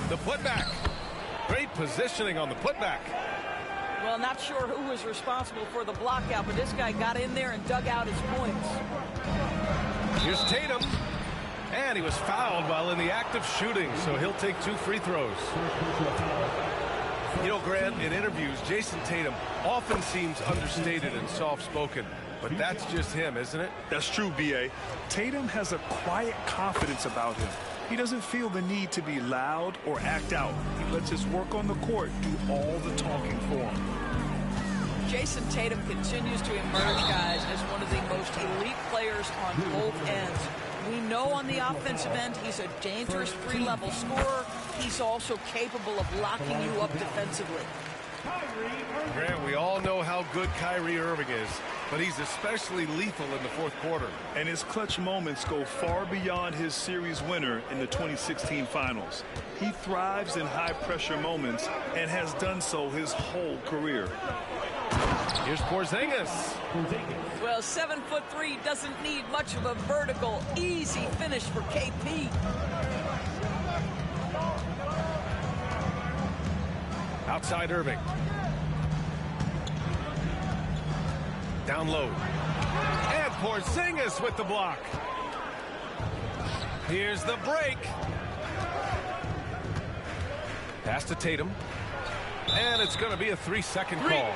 The putback. Great positioning on the putback. Well, not sure who was responsible for the block out, but this guy got in there and dug out his points. Here's Tatum. And he was fouled while in the act of shooting, so he'll take 2 free throws. You know, Grant, in interviews, Jason Tatum often seems understated and soft-spoken. But that's just him, isn't it? That's true, B.A. Tatum has a quiet confidence about him. He doesn't feel the need to be loud or act out. He lets his work on the court do all the talking for him. Jason Tatum continues to emerge, guys, as one of the most elite players on both ends. We know on the offensive end he's a dangerous three-level scorer. He's also capable of locking you up defensively. Grant, we all know how good Kyrie Irving is, but he's especially lethal in the fourth quarter. And his clutch moments go far beyond his series winner in the 2016 finals. He thrives in high-pressure moments and has done so his whole career. Here's Porzingis. Well, 7'3" doesn't need much of a vertical, easy finish for KP. Outside Irving. Down low. And Porzingis with the block. Here's the break. Pass to Tatum. And it's going to be a 3-second call.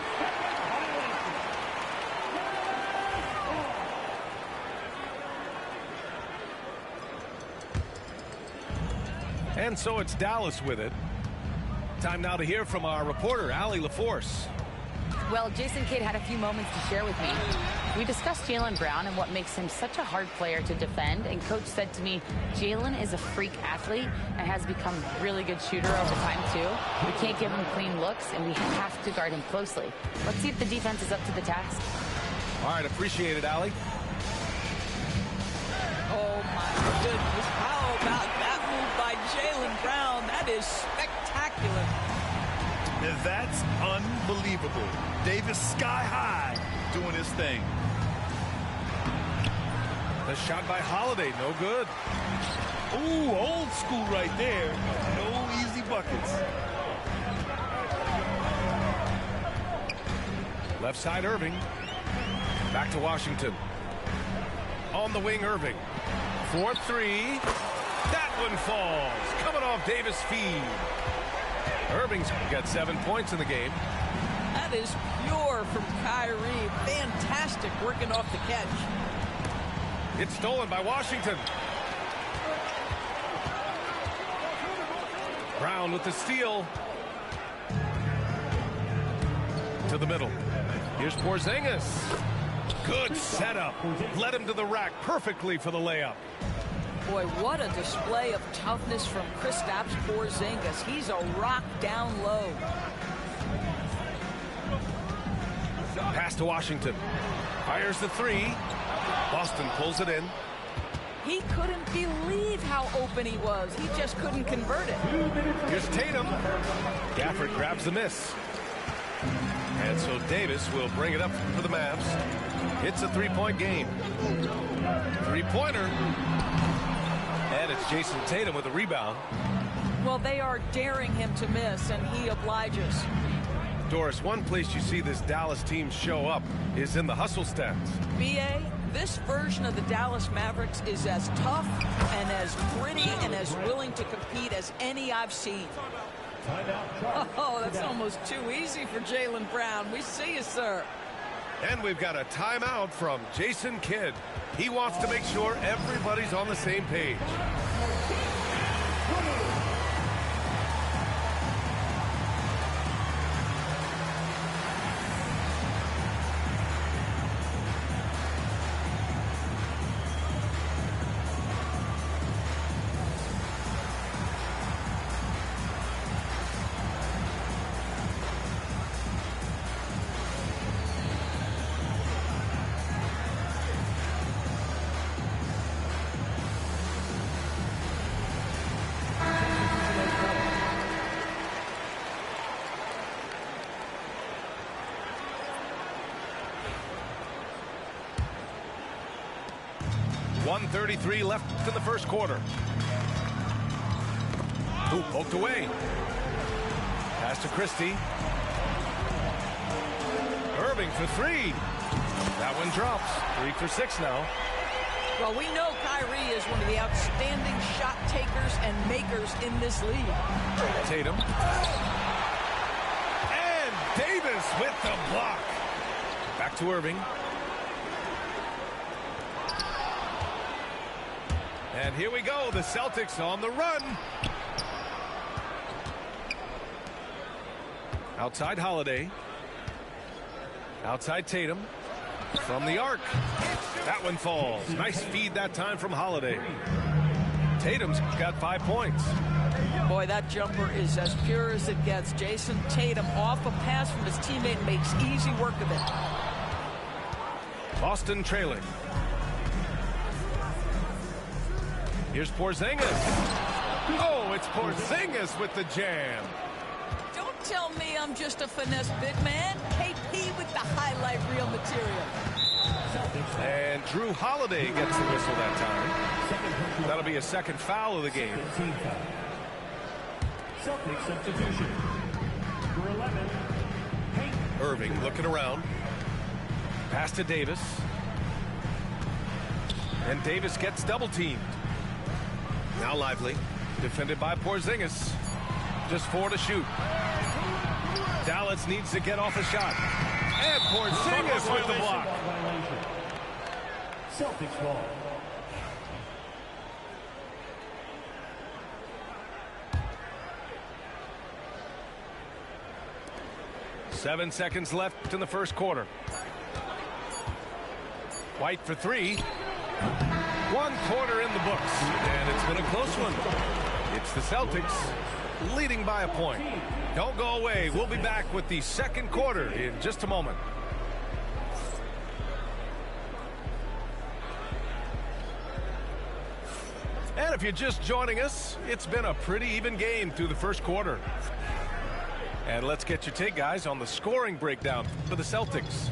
And so it's Dallas with it. Time now to hear from our reporter, Allie LaForce. Well, Jason Kidd had a few moments to share with me. We discussed Jaylen Brown and what makes him such a hard player to defend. And Coach said to me, Jaylen is a freak athlete and has become a really good shooter over time, too. We can't give him clean looks, and we have to guard him closely. Let's see if the defense is up to the task. All right, appreciate it, Allie. Oh, my goodness. How about that move by Jaylen Brown? That is spectacular. Now that's unbelievable. Davis sky high doing his thing. The shot by Holiday, no good. Ooh, old school right there. No easy buckets. Left side, Irving. Back to Washington. On the wing, Irving. 4-3. That one falls. Coming off Davis' feed. Irving's got 7 points in the game. That is pure from Kyrie. Fantastic working off the catch. It's stolen by Washington. Brown with the steal. To the middle. Here's Porzingis. Good setup. Led him to the rack perfectly for the layup. Boy, what a display of toughness from Kristaps Porzingis. He's a rock down low. Pass to Washington. Fires the three. Boston pulls it in. He couldn't believe how open he was. He just couldn't convert it. Here's Tatum. Gafford grabs the miss. And so Davis will bring it up for the Mavs. It's a three-point game. Three-pointer. And it's Jason Tatum with a rebound. Well, they are daring him to miss, and he obliges. Doris, one place you see this Dallas team show up is in the hustle stats. B.A., this version of the Dallas Mavericks is as tough and as gritty and as willing to compete as any I've seen. Oh, that's almost too easy for Jaylen Brown. We see you, sir. And we've got a timeout from Jason Kidd. He wants to make sure everybody's on the same page. .133 left in the first quarter. Ooh, poked away. Pass to Christie. Irving for three. That one drops. 3 for 6 now. Well, we know Kyrie is one of the outstanding shot takers and makers in this league. Tatum. And Davis with the block. Back to Irving. And here we go, the Celtics on the run. Outside Holiday. Outside Tatum. From the arc. That one falls. Nice feed that time from Holiday. Tatum's got 5 points. Boy, that jumper is as pure as it gets. Jason Tatum off a pass from his teammate makes easy work of it. Boston trailing. Here's Porzingis. Oh, it's Porzingis with the jam. Don't tell me I'm just a finesse big man. KP with the highlight reel material. And Drew Holiday gets the whistle that time. That'll be a second foul of the game. Celtics substitution. For 11, Irving looking around. Pass to Davis. And Davis gets double teamed. Now Lively, defended by Porzingis. Just 4 to shoot. Dallas needs to get off a shot. And Porzingis with the block. Celtics ball. 7 seconds left in the first quarter. White for three. 1 quarter in the books, and it's been a close one. It's the Celtics leading by a point. Don't go away. We'll be back with the second quarter in just a moment. And if you're just joining us, it's been a pretty even game through the first quarter. And let's get your take, guys, on the scoring breakdown for the Celtics.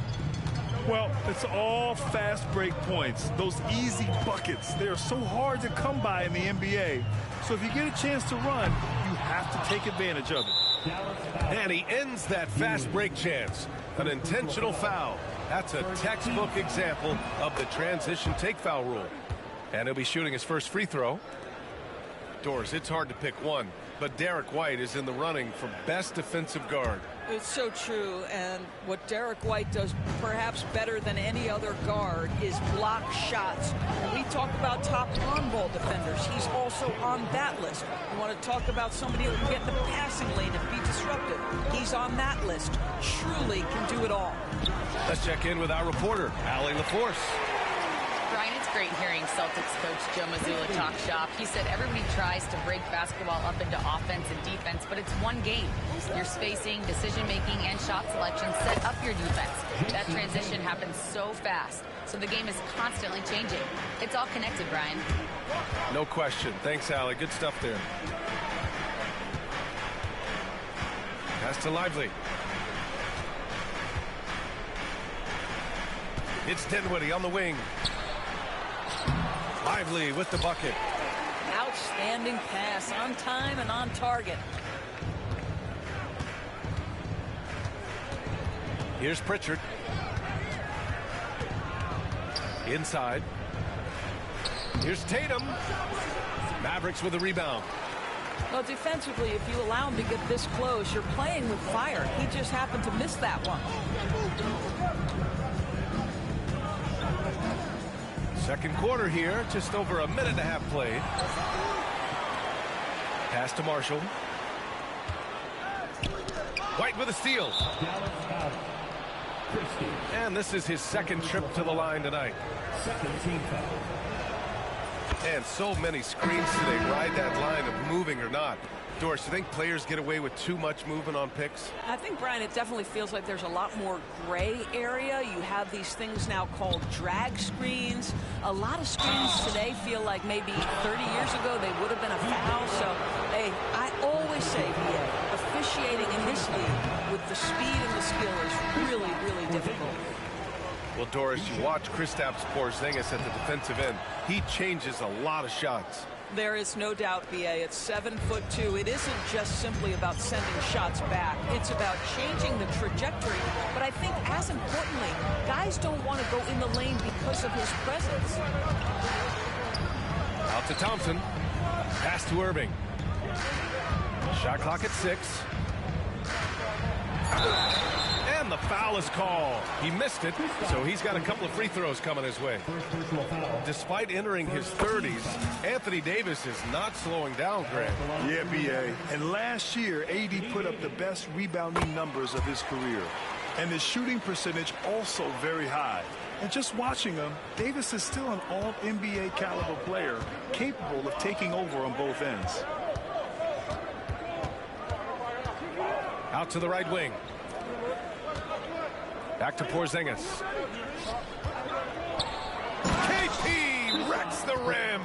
Well, it's all fast break points. Those easy buckets, they are so hard to come by in the NBA. So if you get a chance to run, you have to take advantage of it. And he ends that fast break chance. An intentional foul. That's a textbook example of the transition take foul rule. And he'll be shooting his first free throw. Doris, it's hard to pick one, but Derek White is in the running for best defensive guard. It's so true, and what Derek White does perhaps better than any other guard is block shots. When we talk about top on-ball defenders, he's also on that list. We want to talk about somebody who can get in the passing lane and be disruptive. He's on that list. Truly can do it all. Let's check in with our reporter, Allie LaForce. Brian, it's great hearing Celtics coach Joe Mazzulla talk shop. He said everybody tries to break basketball up into offense and defense, but it's one game. Your spacing, decision-making, and shot selection set up your defense. That transition happens so fast, so the game is constantly changing. It's all connected, Brian. No question. Thanks, Allie. Good stuff there. Pass to Lively. It's Dinwiddie on the wing. Lively with the bucket. Outstanding pass, on time and on target. Here's Pritchard. Inside. Here's Tatum. Mavericks with a rebound. Well, defensively, if you allow him to get this close, you're playing with fire. He just happened to miss that one. Second quarter here, just over a minute and a half played. Pass to Marshall. White with a steal. And this is his second trip to the line tonight. And so many screens today ride that line of moving or not. Doris, you think players get away with too much movement on picks? I think, Brian, it definitely feels like there's a lot more gray area. You have these things now called drag screens. A lot of screens today feel like maybe 30 years ago they would have been a foul. So, hey, I always say, officiating in this league with the speed and the skill is really, really difficult. Well, Doris, you watch Kristaps Porzingis at the defensive end. He changes a lot of shots. There is no doubt, B.A. It's 7'2". It isn't just simply about sending shots back. It's about changing the trajectory. But I think, as importantly, guys don't want to go in the lane because of his presence. Out to Thompson. Pass to Irving. Shot clock at 6. And the foul is called. He missed it, so he's got a couple of free throws coming his way. Despite entering his 30s, Anthony Davis is not slowing down, Grant. Yeah, B.A. And last year, AD put up the best rebounding numbers of his career. And his shooting percentage also very high. And just watching him, Davis is still an all-NBA caliber player, capable of taking over on both ends. Out to the right wing. Back to Porzingis. KP wrecks the rim.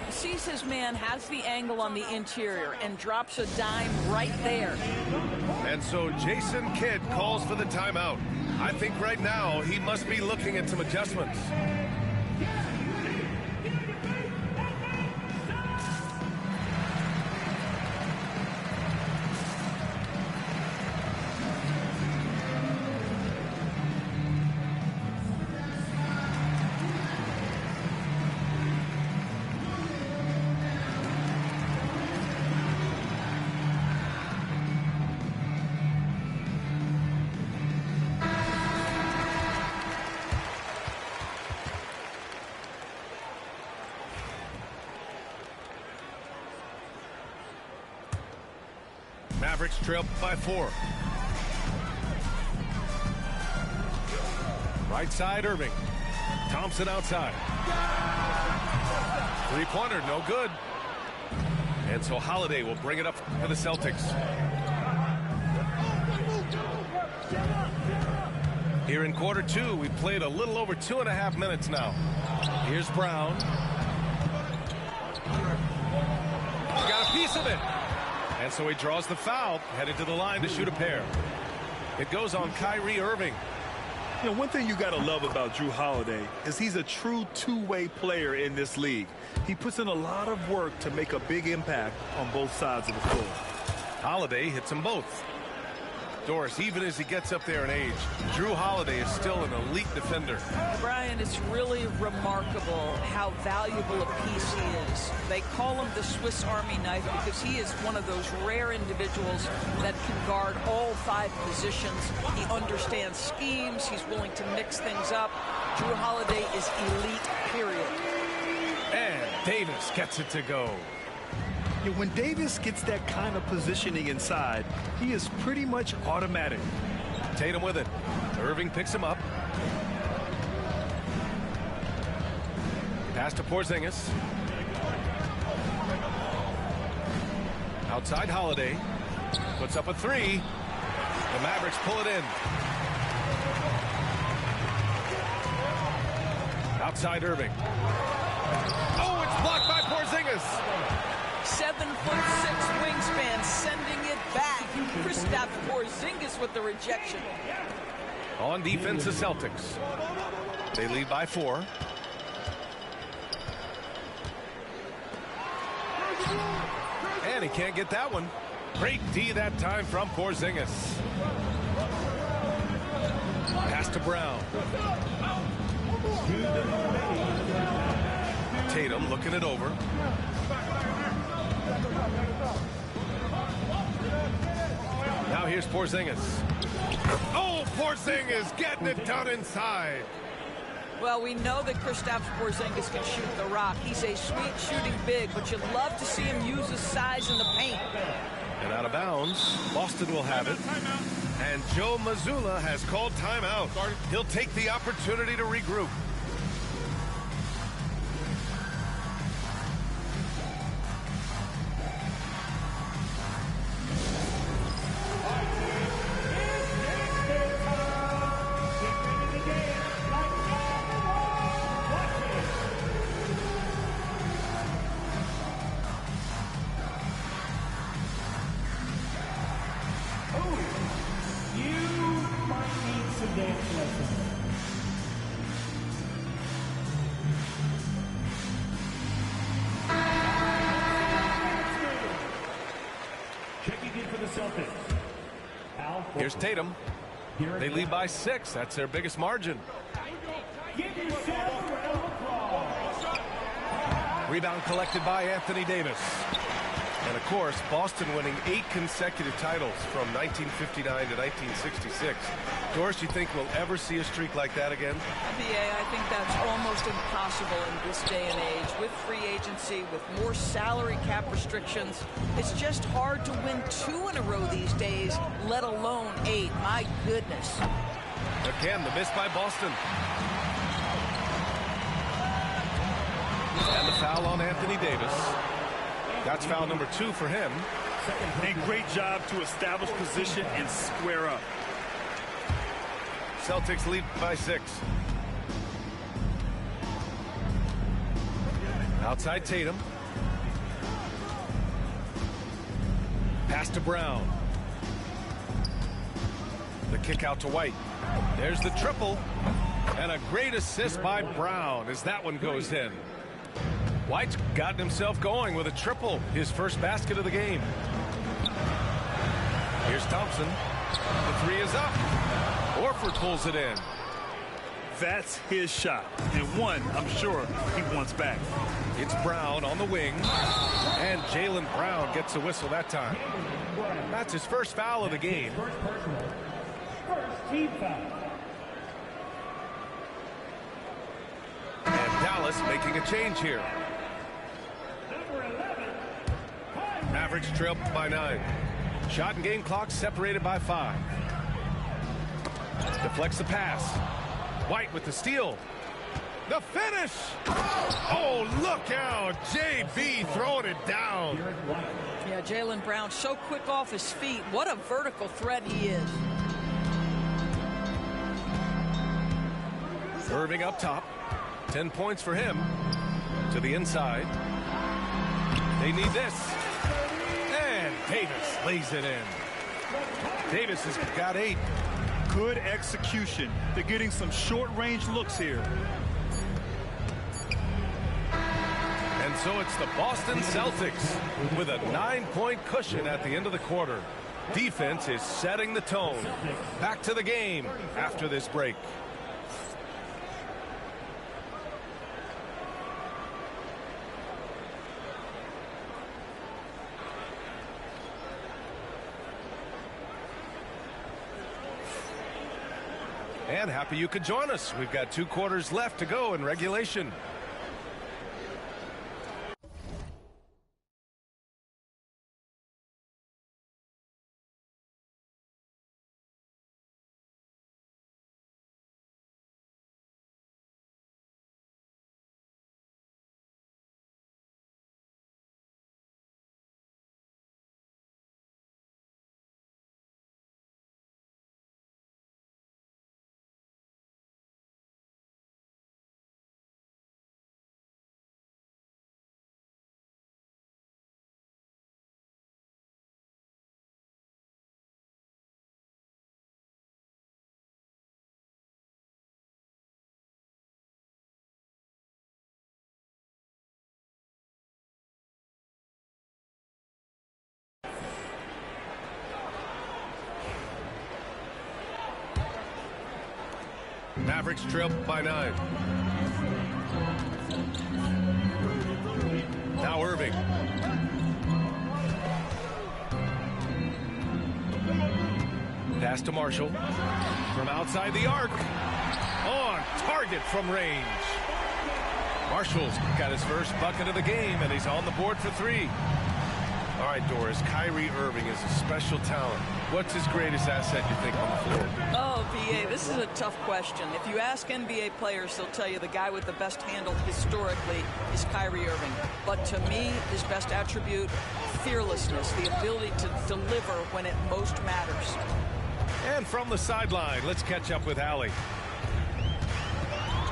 Sees his man, has the angle on the interior, and drops a dime right there. And so Jason Kidd calls for the timeout. I think right now he must be looking at some adjustments. Mavericks trail by 4. Right side, Irving. Thompson outside. Three-pointer, no good. And so Holiday will bring it up for the Celtics. Here in quarter 2, we played a little over 2.5 minutes now. Here's Brown. He got a piece of it. And so he draws the foul, headed to the line to shoot a pair. It goes on Kyrie Irving. You know, one thing you got to love about Jrue Holiday is he's a true two-way player in this league. He puts in a lot of work to make a big impact on both sides of the floor. Holiday hits them both. Doris, even as he gets up there in age, Jrue Holiday is still an elite defender. Brian, it's really remarkable how valuable a piece he is. They call him the Swiss Army knife because he is one of those rare individuals that can guard all 5 positions. He understands schemes. He's willing to mix things up. Jrue Holiday is elite, period. And Davis gets it to go. When Davis gets that kind of positioning inside, he is pretty much automatic. Tatum with it. Irving picks him up. Pass to Porzingis. Outside Holiday. Puts up a 3. The Mavericks pull it in. Outside Irving. Oh, it's blocked by Porzingis. 7'6" wingspan, sending it back. Kristaps Porzingis with the rejection. On defense, the Celtics. They lead by 4. And he can't get that one. Great D that time from Porzingis. Pass to Brown. Tatum looking it over. Now here's Porzingis. Oh, Porzingis getting it done inside. Well, we know that Kristaps Porzingis can shoot the rock. He's a sweet shooting big, but you'd love to see him use his size in the paint. And out of bounds, Boston will have it. And Joe Mazzulla has called timeout. He'll take the opportunity to regroup. Here's Tatum. They lead by 6. That's their biggest margin. Rebound collected by Anthony Davis. And, of course, Boston winning 8 consecutive titles from 1959 to 1966. Doris, you think we'll ever see a streak like that again? BA, I think that's almost impossible in this day and age. With free agency, with more salary cap restrictions, it's just hard to win 2 in a row these days, let alone 8. My goodness. Again, the miss by Boston. And the foul on Anthony Davis. That's foul number 2 for him. A great job to establish position and square up. Celtics lead by 6. Outside Tatum. Pass to Brown. The kick out to White. There's the triple. And a great assist by Brown as that one goes in. White's gotten himself going with a triple, his first basket of the game. Here's Thompson. The 3 is up. Horford pulls it in. That's his shot, and one I'm sure he wants back. It's Brown on the wing, and Jaylen Brown gets a whistle that time. That's his first foul of the game. First team foul. And Dallas making a change here. Number 11. Mavericks trail by 9. Shot and game clock separated by 5. Deflects the pass. White with the steal. The finish! Oh, look out! JB throwing it down. Yeah, Jaylen Brown so quick off his feet. What a vertical threat he is. Irving up top. 10 points for him. To the inside. They need this. And Davis lays it in. Davis has got 8. Good execution. They're getting some short-range looks here. And so it's the Boston Celtics with a 9-point cushion at the end of the quarter. Defense is setting the tone. Back to the game after this break. And happy you could join us. We've got 2 quarters left to go in regulation. Mavericks trail by 9. Now Irving. Pass to Marshall. From outside the arc. On target from range. Marshall's got his first bucket of the game, and he's on the board for 3. All right, Doris, Kyrie Irving is a special talent. What's his greatest asset, you think, on the floor? Oh, B.A., this is a tough question. If you ask NBA players, they'll tell you the guy with the best handle historically is Kyrie Irving. But to me, his best attribute, fearlessness, the ability to deliver when it most matters. And from the sideline, let's catch up with Allie.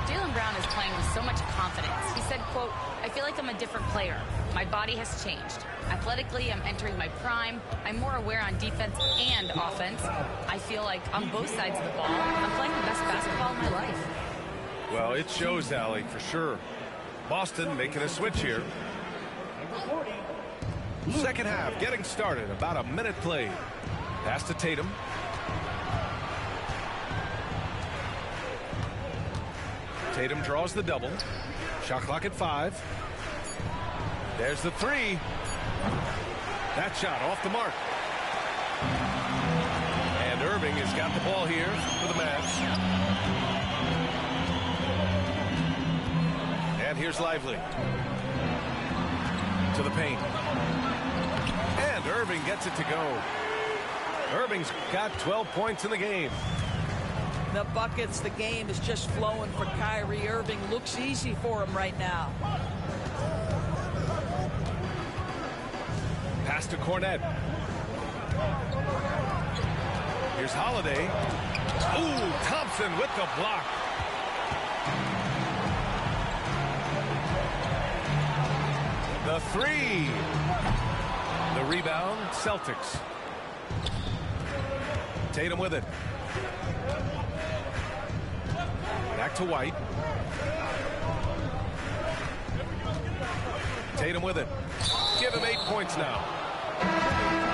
Jaylen Brown is playing with so much confidence. He said, quote, "I feel like I'm a different player. My body has changed. Athletically, I'm entering my prime. I'm more aware on defense and offense. I feel like on both sides of the ball, I'm playing the best basketball of my life." Well, it shows, Allie, for sure. Boston making a switch here. Second half getting started. About a minute played. Pass to Tatum. Tatum draws the double. Shot clock at 5. There's the 3. That shot off the mark. And Irving has got the ball here for the Mavs. And here's Lively. To the paint. And Irving gets it to go. Irving's got 12 points in the game. The buckets, the game is just flowing for Kyrie Irving. Looks easy for him right now. Pass to Cornette. Here's Holiday. Ooh, Thompson with the block. The 3. The rebound, Celtics. Tatum with it. Back to White. Tatum with it. Give him 8 points now.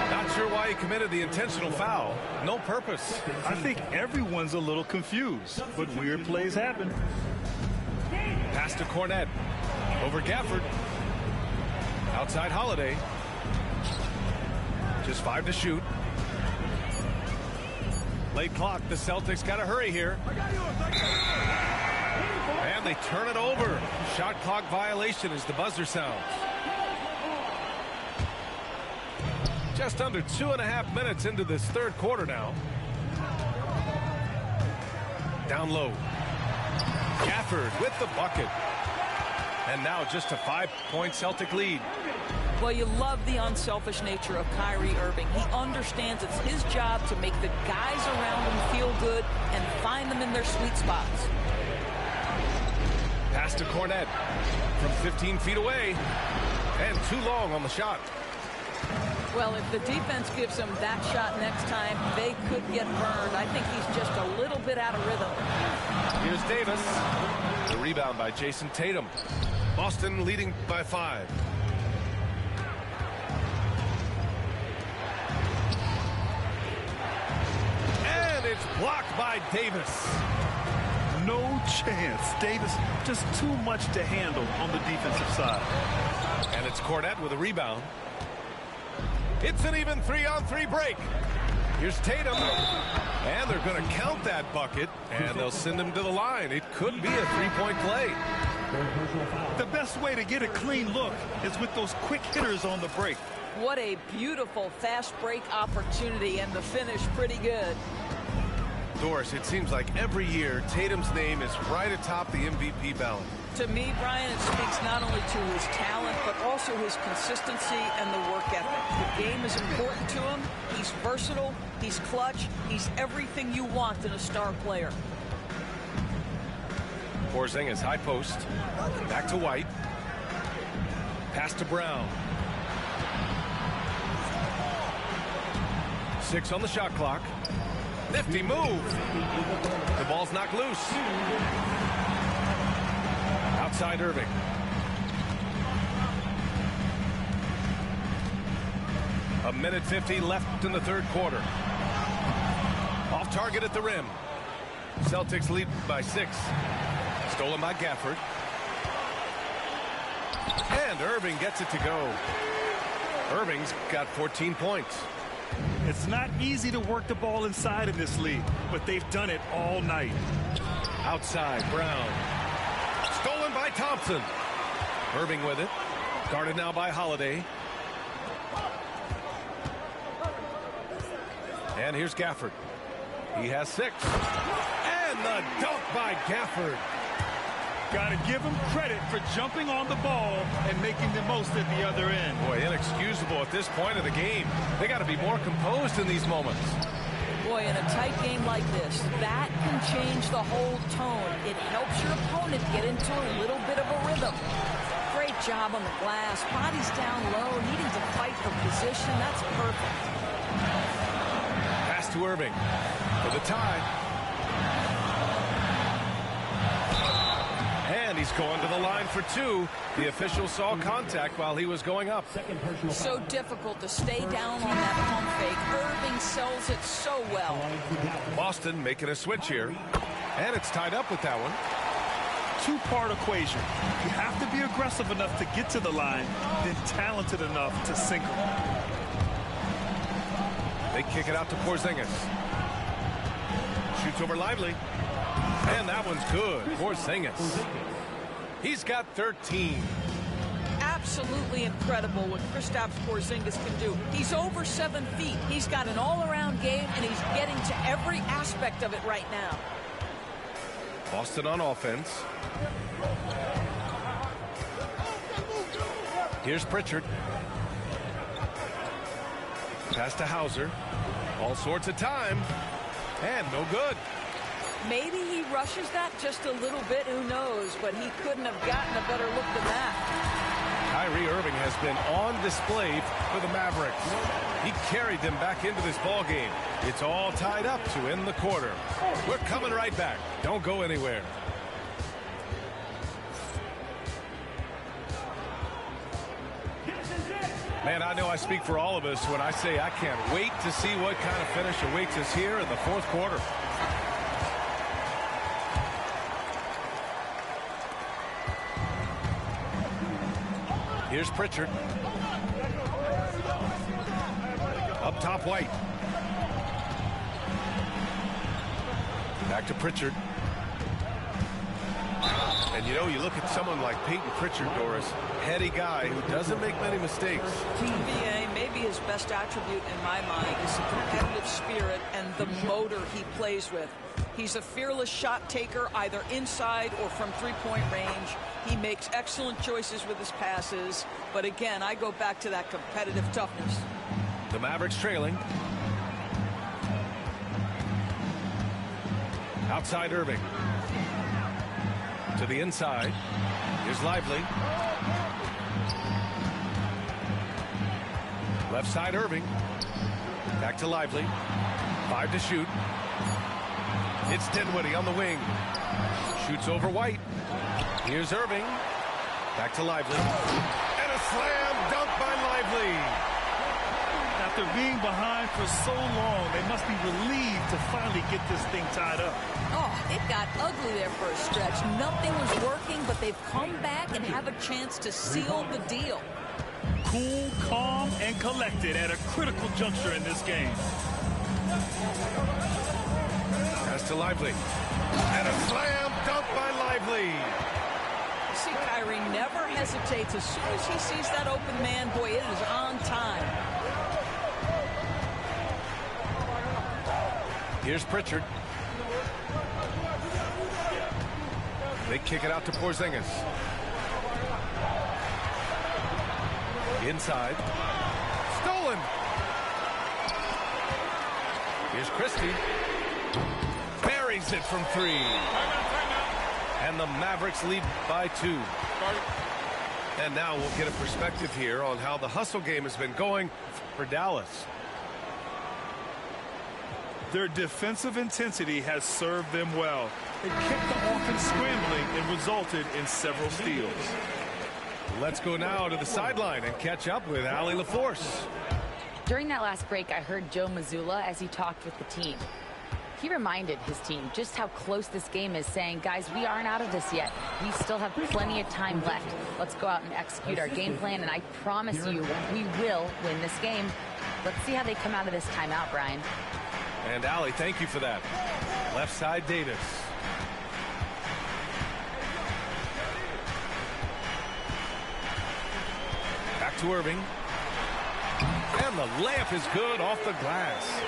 Not sure why he committed the intentional foul. No purpose. I think everyone's a little confused, but weird plays happen. Pass to Cornette. Over Gafford. Outside Holiday. Just 5 to shoot. Late clock. The Celtics got to hurry here. And they turn it over. Shot clock violation as the buzzer sounds. Just under 2.5 minutes into this third quarter now. Down low. Gafford with the bucket. And now just a 5-point Celtic lead. Well, you love the unselfish nature of Kyrie Irving. He understands it's his job to make the guys around him feel good and find them in their sweet spots. Pass to Cornet from 15 feet away. And too long on the shot. Well, if the defense gives him that shot next time, they could get burned. I think he's just a little bit out of rhythm. Here's Davis. The rebound by Jason Tatum. Boston leading by 5. And it's blocked by Davis. No chance. Davis just too much to handle on the defensive side. And it's Cornet with a rebound. It's an even 3-on-3 break. Here's Tatum. And they're going to count that bucket, and they'll send him to the line. It could be a 3-point play. The best way to get a clean look is with those quick hitters on the break. What a beautiful fast break opportunity, and the finish pretty good. Doris, it seems like every year Tatum's name is right atop the MVP ballot. To me, Brian, it speaks not only to his talent, but also his consistency and the work ethic. The game is important to him. He's versatile. He's clutch. He's everything you want in a star player. Porzingis high post. Back to White. Pass to Brown. 6 on the shot clock. Nifty move. The ball's knocked loose. Outside Irving. A minute 50 left in the third quarter. Off target at the rim. Celtics lead by 6. Stolen by Gafford. And Irving gets it to go. Irving's got 14 points. It's not easy to work the ball inside in this league, but they've done it all night. Outside, Brown. Stolen by Thompson. Irving with it. Guarded now by Holiday. And here's Gafford. He has 6. And the dunk by Gafford. Got to give him credit for jumping on the ball and making the most at the other end. Boy, inexcusable at this point of the game. They got to be more composed in these moments. Boy, in a tight game like this, that can change the whole tone. It helps your opponent get into a little bit of a rhythm. Great job on the glass. Body's down low, needing to fight for position. That's perfect. Pass to Irving for the tie. And he's going to the line for 2. The official saw contact while he was going up. So difficult to stay down on that pump fake. Irving sells it so well. Boston making a switch here. And it's tied up with that one. Two-part equation. You have to be aggressive enough to get to the line, then talented enough to sink them. They kick it out to Porzingis. Shoots over Lively. And that one's good. Porzingis. He's got 13. Absolutely incredible what Kristaps Porzingis can do. He's over 7 feet. He's got an all-around game, and he's getting to every aspect of it right now. Boston on offense. Here's Pritchard. Pass to Hauser. All sorts of time. And no good. Maybe he rushes that just a little bit, who knows, but he couldn't have gotten a better look than that. Kyrie Irving has been on display for the Mavericks. He carried them back into this ball game. It's all tied up to end the quarter. We're coming right back. Don't go anywhere. Man, I know I speak for all of us when I say I can't wait to see what kind of finish awaits us here in the fourth quarter. Here's Pritchard. Up top, White. Back to Pritchard. And you know, you look at someone like Peyton Pritchard, Doris, heady guy who doesn't make many mistakes. NBA, maybe his best attribute in my mind is the competitive spirit and the motor he plays with. He's a fearless shot taker, either inside or from three-point range. He makes excellent choices with his passes. But again, I go back to that competitive toughness. The Mavericks trailing. Outside Irving. To the inside. Here's Lively. Left side Irving. Back to Lively. 5 to shoot. It's Dinwiddie on the wing. Shoots over White. Here's Irving. Back to Lively. And a slam dunk by Lively. After being behind for so long, they must be relieved to finally get this thing tied up. Oh, it got ugly there for a stretch. Nothing was working, but they've come back and have a chance to seal the deal. Cool, calm, and collected at a critical juncture in this game. Pass to Lively. And a slam dunk by Lively. You see, Kyrie never hesitates. As soon as he sees that open man, boy, it is on time. Here's Pritchard. They kick it out to Porzingis. Inside. Stolen. Here's Christie. Buries it from 3. And the Mavericks lead by 2. And now we'll get a perspective here on how the hustle game has been going for Dallas. Their defensive intensity has served them well. It kept the offense scrambling and resulted in several steals. Let's go now to the sideline and catch up with Allie LaForce. During that last break, I heard Joe Mazzulla as he talked with the team. He reminded his team just how close this game is, saying, guys, we aren't out of this yet. We still have plenty of time left. Let's go out and execute our game plan, and I promise you we will win this game. Let's see how they come out of this timeout, Brian. And Allie, thank you for that. Left side, Davis. Back to Irving. And the layup is good off the glass.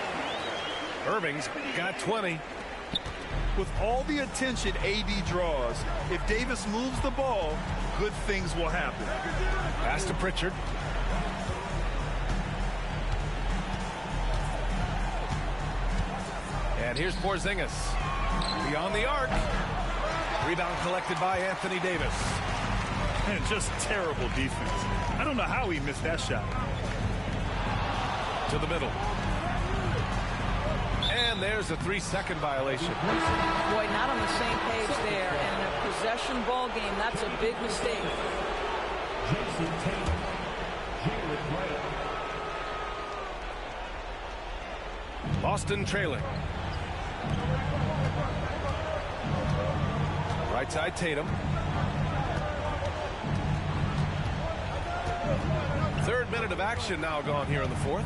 Irving's got 20. With all the attention AD draws, if Davis moves the ball, good things will happen. Pass to Pritchard. And here's Porzingis. Beyond the arc. Rebound collected by Anthony Davis. And just terrible defense. I don't know how he missed that shot. To the middle. And there's a 3-second violation. Boy, not on the same page there. And in a possession ball game, that's a big mistake. Boston trailing. Right side, Tatum. Third minute of action now gone here in the fourth.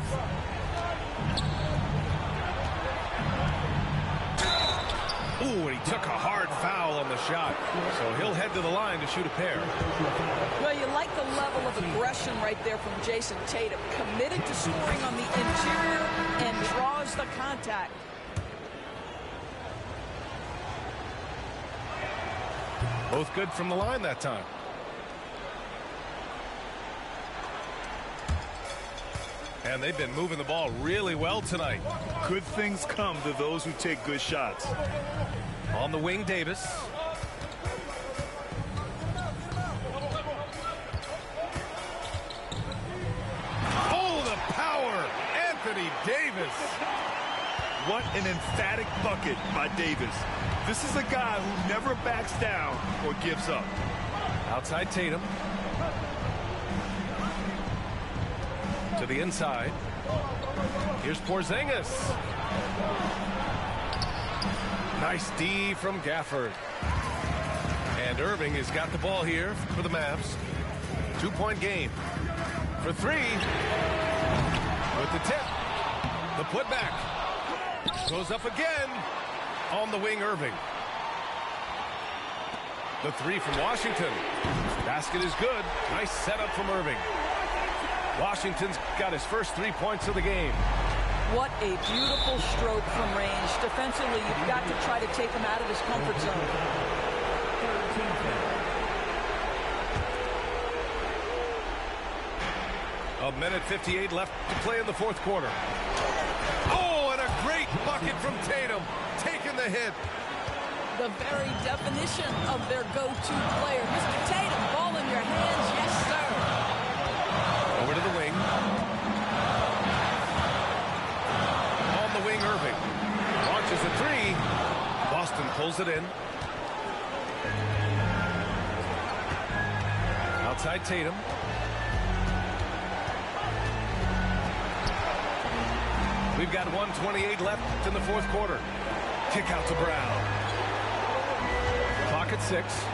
Ooh, and he took a hard foul on the shot. So he'll head to the line to shoot a pair. Well, you like the level of aggression right there from Jason Tatum. Committed to scoring on the interior and draws the contact. Both good from the line that time. And they've been moving the ball really well tonight. Good things come to those who take good shots. On the wing, Davis. Oh, the power! Anthony Davis. What an emphatic bucket by Davis. This is a guy who never backs down or gives up. Outside Tatum. To the inside. Here's Porzingis. Nice D from Gafford. And Irving has got the ball here for the Mavs. 2-point game. For 3. With the tip. The putback. Goes up again. On the wing, Irving. The three from Washington. Basket is good. Nice setup from Irving. Washington's got his first 3 points of the game. What a beautiful stroke from range. Defensively, you've got to try to take him out of his comfort zone. A minute 58 left to play in the fourth quarter. Oh, and a great bucket from Tatum. Taking the hit. The very definition of their go-to player. Mr. Tatum, ball in your hands. Yes, sir. Over to the wing. On the wing, Irving. Launches a three. Boston pulls it in. Outside Tatum. We've got 1:28 left in the fourth quarter. Kick out to Brown. Clock at 6.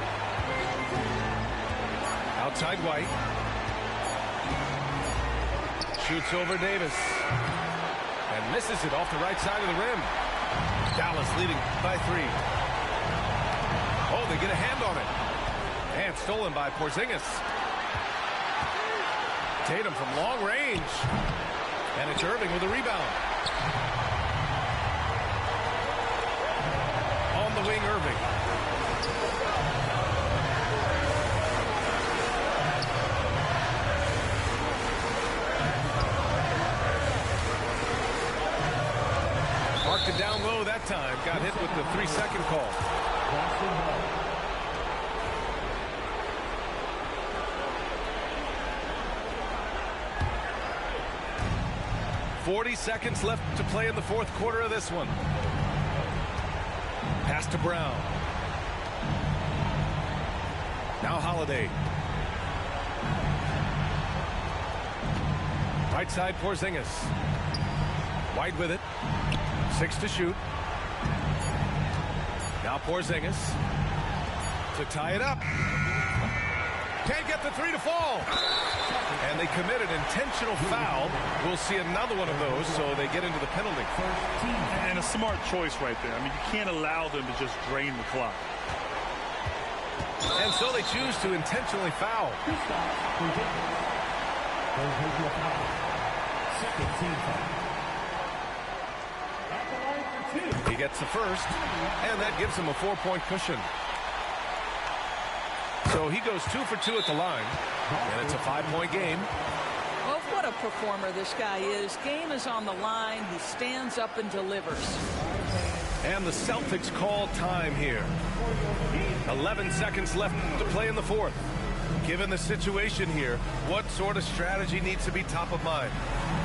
Outside White. Shoots over Davis. And misses it off the right side of the rim. Dallas leading by 3. Oh, they get a hand on it. And stolen by Porzingis. Tatum from long range. And it's Irving with a rebound. On the wing, Irving. Marked it down low that time. Got hit with the 3-second call. 40 seconds left to play in the fourth quarter of this one. Pass to Brown. Now Holiday. Right side Porzingis. White with it. 6 to shoot. Now Porzingis to tie it up. Can't get the 3 to fall. And they commit an intentional foul. We'll see another one of those, so they get into the penalty. And a smart choice right there. I mean, you can't allow them to just drain the clock. And so they choose to intentionally foul. He gets the first, and that gives him a 4-point cushion. So he goes 2 for 2 at the line, and it's a 5-point game. Well, what a performer this guy is. Game is on the line. He stands up and delivers. And the Celtics call time here. 11 seconds left to play in the fourth. Given the situation here, what sort of strategy needs to be top of mind?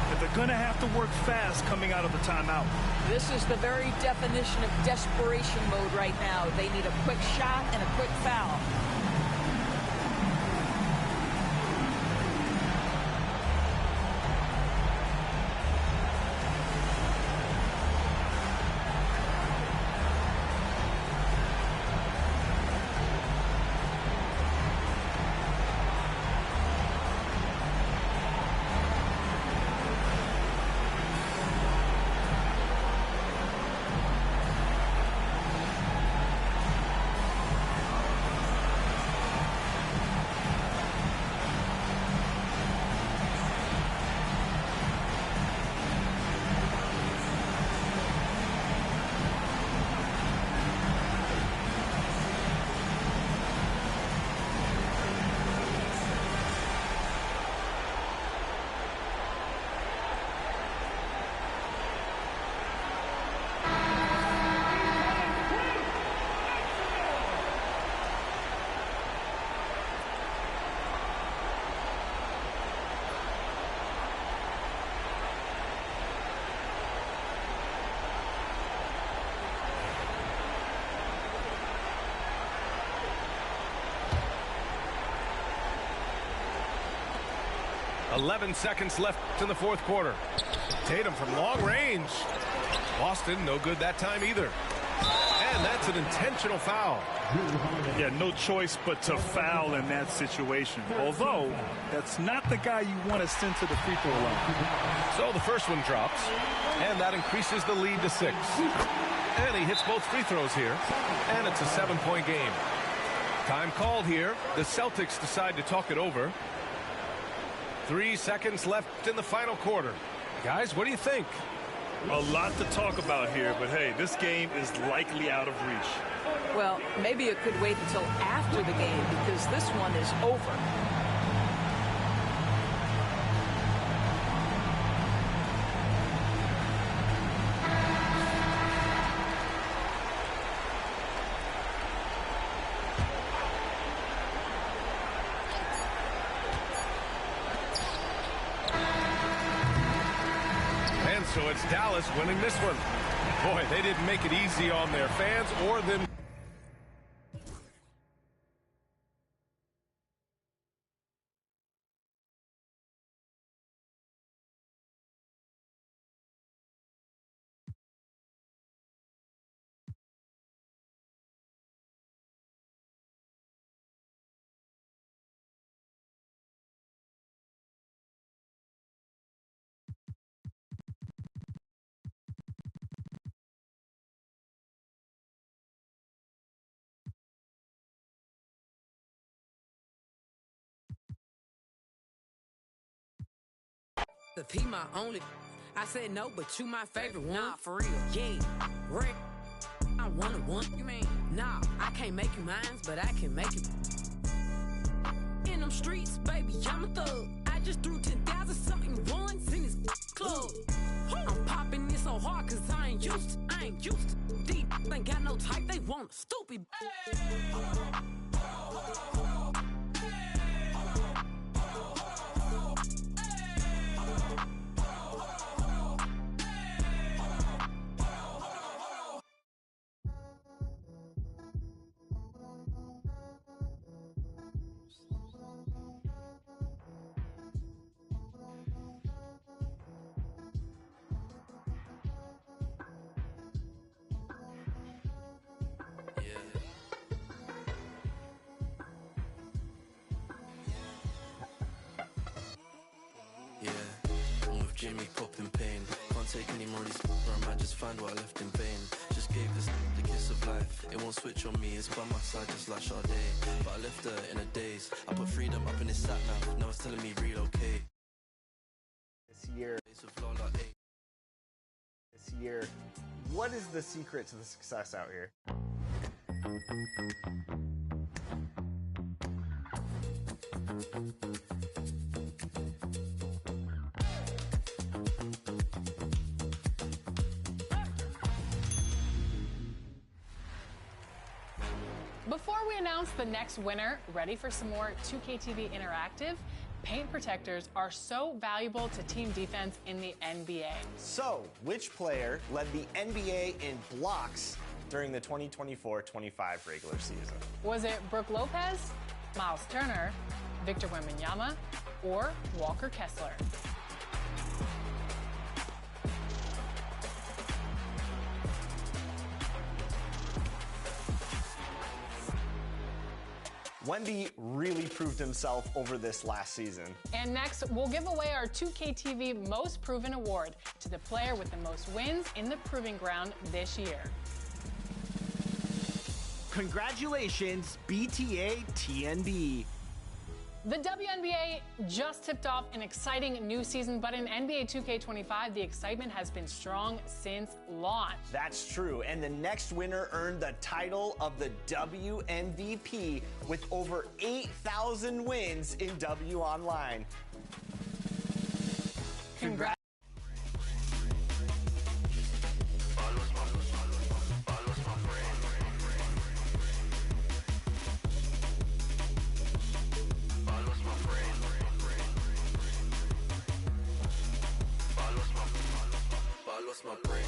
But they're going to have to work fast coming out of the timeout. This is the very definition of desperation mode right now. They need a quick shot and a quick foul. .11 seconds left in the fourth quarter. Tatum from long range. Boston, no good that time either. And that's an intentional foul. Yeah, no choice but to foul in that situation. Although, that's not the guy you want to send to the free throw line. So the first one drops, and that increases the lead to 6. And he hits both free throws here, and it's a 7-point game. Time called here. The Celtics decide to talk it over. 3 seconds left in the final quarter. Guys, what do you think? A lot to talk about here, but hey, this game is likely out of reach. Well, maybe it could wait until after the game because this one is over. So it's Dallas winning this one. Boy, they didn't make it easy on their fans or them. The P my only. I said no, but you my favorite one. Nah, for real. Yeah, Rick. I want a one. You mean? Nah, I can't make you mines, but I can make you. In them streets, baby, I'm a thug. I just threw 10,000 something ones in this club. I'm popping this so hard cause I ain't used to. Deep ain't got no type, they want a stupid. Jimmy popping pain. Can't take any more of these or I might just find what I left in vain. Just gave this the kiss of life. It won't switch on me, it's by my side just like Sade. But I left her in a daze. I put freedom up in his sat nav. Now it's telling me relocate. This year, what is the secret to the success out here? Before we announce the next winner, ready for some more 2KTV Interactive? Paint protectors are so valuable to team defense in the NBA. So, which player led the NBA in blocks during the 2024-25 regular season? Was it Brooke Lopez, Miles Turner, Victor Wembanyama, or Walker Kessler? Wemby really proved himself over this last season. And next, we'll give away our 2KTV Most Proven Award to the player with the most wins in the Proving Ground this year. Congratulations, BTA TNB. The WNBA just tipped off an exciting new season, but in NBA 2K25, the excitement has been strong since launch. That's true, and the next winner earned the title of the WMVP with over 8,000 wins in W Online. Congrats. Lost my brain.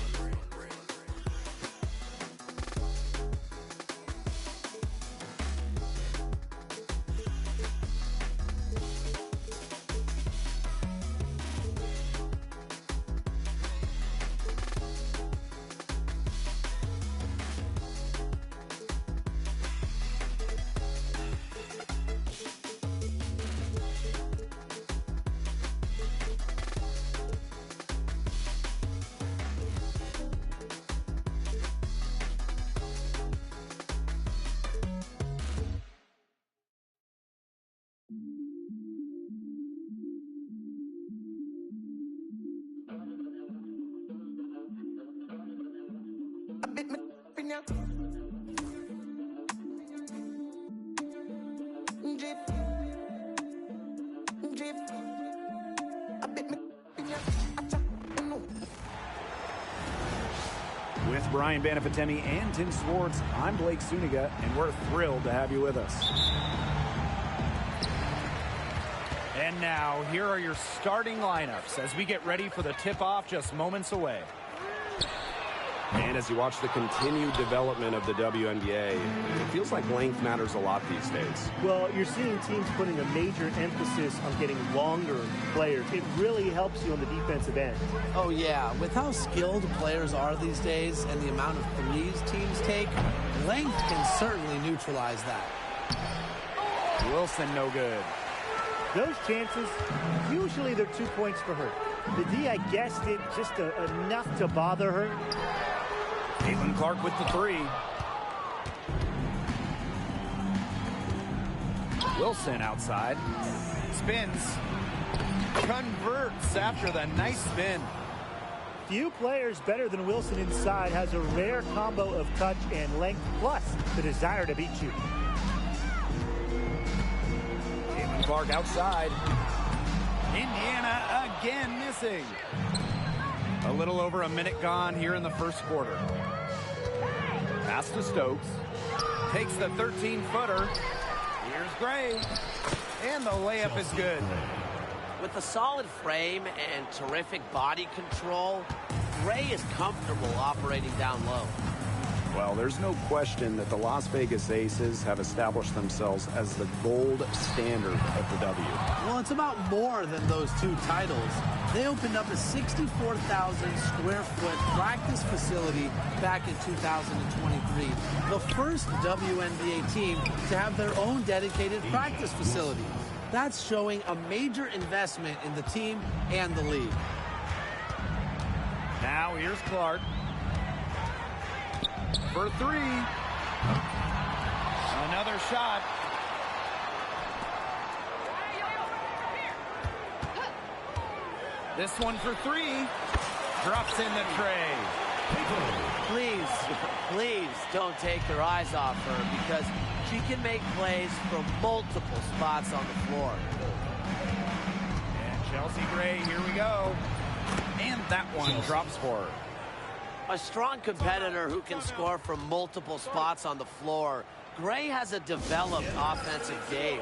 ya. Drip. Drip. I bet me ya. With Brian Banafitemi and Tim Swartz, I'm Blake Suniga, and we're thrilled to have you with us. And now, here are your starting lineups as we get ready for the tip-off just moments away. And as you watch the continued development of the WNBA, it feels like length matters a lot these days. Well, you're seeing teams putting a major emphasis on getting longer players. It really helps you on the defensive end. Oh, yeah. With how skilled players are these days and the amount of threes teams take, length can certainly neutralize that. Wilson, no good. Those chances, usually they're 2 points for her. The D, I guess, did just enough to bother her. Caitlin Clark with the three. Wilson outside. Spins. Converts after the nice spin. Few players better than Wilson inside, has a rare combo of touch and length, plus the desire to beat you. Caitlin Clark outside. Indiana again missing. A little over a minute gone here in the first quarter. Pass to Stokes. Takes the 13-footer. Here's Gray. And the layup is good. With a solid frame and terrific body control, Gray is comfortable operating down low. Well, there's no question that the Las Vegas Aces have established themselves as the gold standard of the W. Well, it's about more than those two titles. They opened up a 64,000 square foot practice facility back in 2023. The first WNBA team to have their own dedicated practice facility. That's showing a major investment in the team and the league. Now here's Clark. For three. Another shot. This one for three. Drops in the tray. Please don't take your eyes off her because she can make plays from multiple spots on the floor. And Chelsea Gray, here we go. And that one drops for her. A strong competitor who can score from multiple spots on the floor. Gray has a developed offensive game.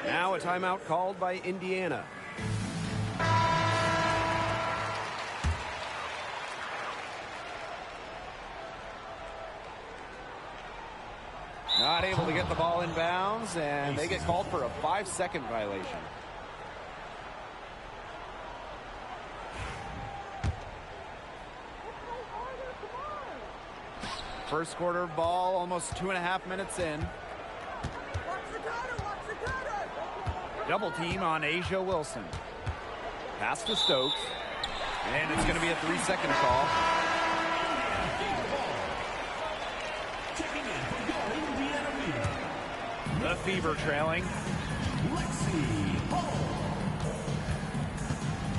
Now a timeout called by Indiana. Not able to get the ball in bounds, and they get called for a 5-second violation. First quarter ball, almost 2.5 minutes in. Double team on Asia Wilson. Pass to Stokes. And it's going to be a 3-second call. The Fever trailing.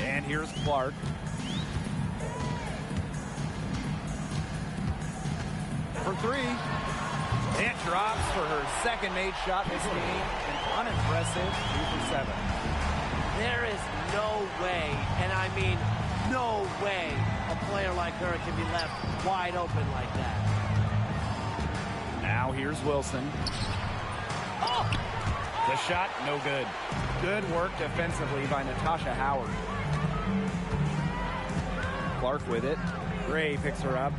And here's Clark. For three. It drops for her second made shot this game. An unimpressive 2 for 7. There is no way, and I mean no way, a player like her can be left wide open like that. Now here's Wilson. The shot, no good. Good work defensively by Natasha Howard. Clark with it. Gray picks her up.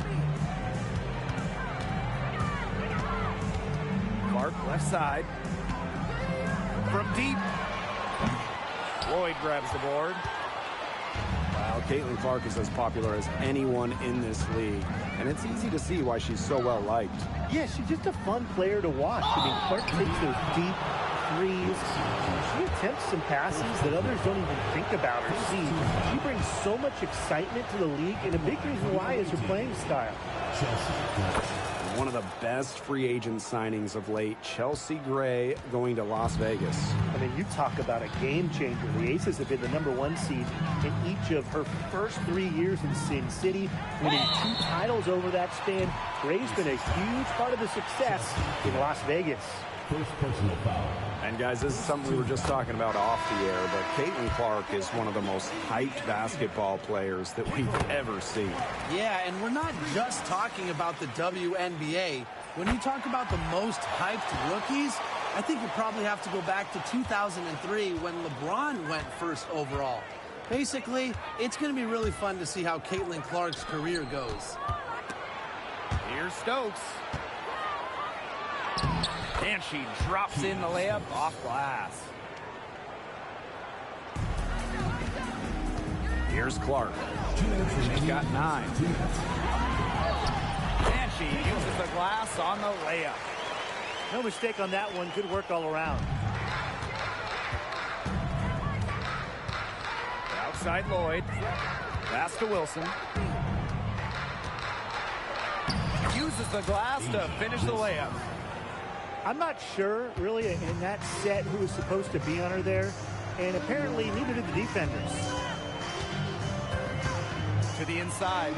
Clark left side. From deep. Lloyd grabs the board. Wow, Caitlin Clark is as popular as anyone in this league. And it's easy to see why she's so well liked. Yeah, she's just a fun player to watch. I mean, Clark takes those deep threes. She attempts some passes that others don't even think about or see. She brings so much excitement to the league, and a big reason why is her playing style. One of the best free agent signings of late, Chelsea Gray going to Las Vegas. I mean, you talk about a game changer. The Aces have been the #1 seed in each of her first 3 years in Sin City, winning 2 titles over that span. Gray's been a huge part of the success in Las Vegas. First personal foul. And guys, this is something we were just talking about off the air, but Caitlin Clark is one of the most hyped basketball players that we've ever seen. Yeah, and we're not just talking about the WNBA. When you talk about the most hyped rookies, I think you probably have to go back to 2003 when LeBron went first overall. Basically, it's going to be really fun to see how Caitlin Clark's career goes. Here's Stokes. And she drops in the layup off glass. Here's Clark. She's got 9. And she uses the glass on the layup. No mistake on that one. Good work all around. Outside Lloyd. Pass to Wilson. Uses the glass to finish the layup. I'm not sure, really, in that set who was supposed to be on her there, and apparently neither did the defenders. To the inside.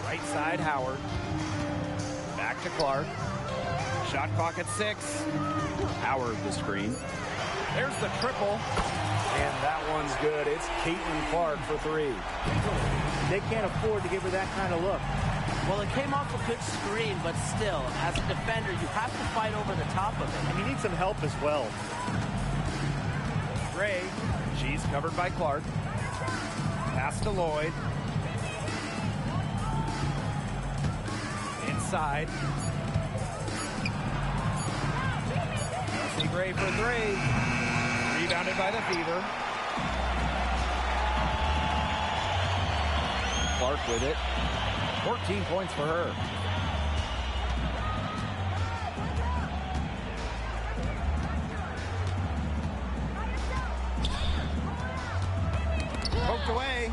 Right side, Howard. Back to Clark. Shot clock at 6. Howard the screen. There's the triple. And that one's good. It's Caitlin Clark for 3. They can't afford to give her that kind of look. Well, it came off a good screen, but still, as a defender, you have to fight over the top of it. And you need some help as well. Gray, she's covered by Clark. Pass to Lloyd. Inside. Chelsea Gray for 3. Rebounded by the Fever. Clark with it. 14 points for her. Poked away.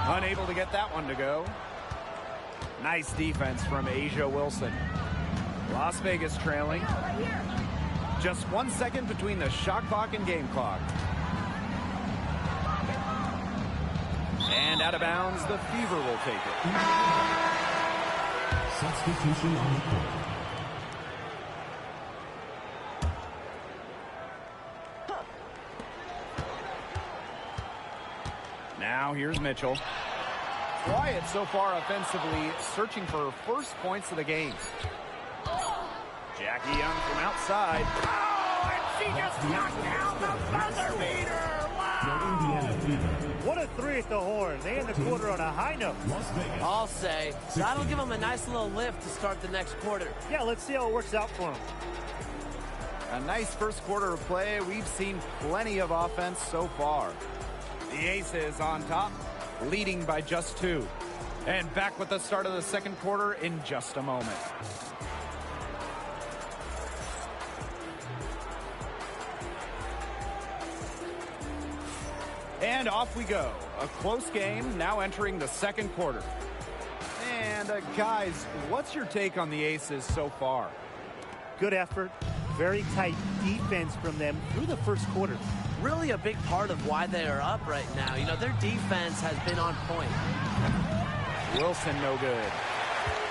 Unable to get that one to go. Nice defense from A'ja Wilson. Las Vegas trailing. Just 1 second between the shot clock and game clock. And out of bounds, the Fever will take it. Substitution on the court. Now here's Mitchell. Quiet so far offensively, searching for her first points of the game. Jackie Young from outside. Oh, and she just knocked down the buzzer beater. What a 3 at the horn. They end the quarter on a high note. I'll say. That'll give them a nice little lift to start the next quarter. Yeah, let's see how it works out for them. A nice first quarter of play. We've seen plenty of offense so far. The Aces on top, leading by just 2. And back with the start of the second quarter in just a moment. And off we go. A close game now entering the second quarter. And guys, what's your take on the Aces so far? Good effort. Very tight defense from them through the first quarter. Really a big part of why they are up right now. You know, their defense has been on point. Wilson no good.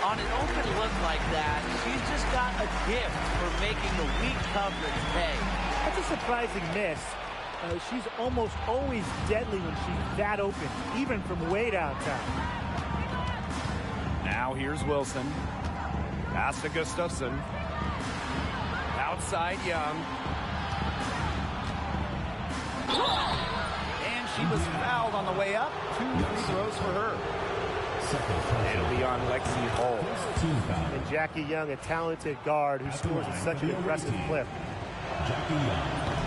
On an open look like that, she's just got a gift for making the weak coverage pay. That's a surprising miss. She's almost always deadly when she's that open, even from way downtown. Now here's Wilson. Pass to Gustafson. Outside Young. And she was fouled on the way up. 2 free throws for her. It'll be on Lexi Hull. And Jackie Young, a talented guard who scores at such an aggressive clip.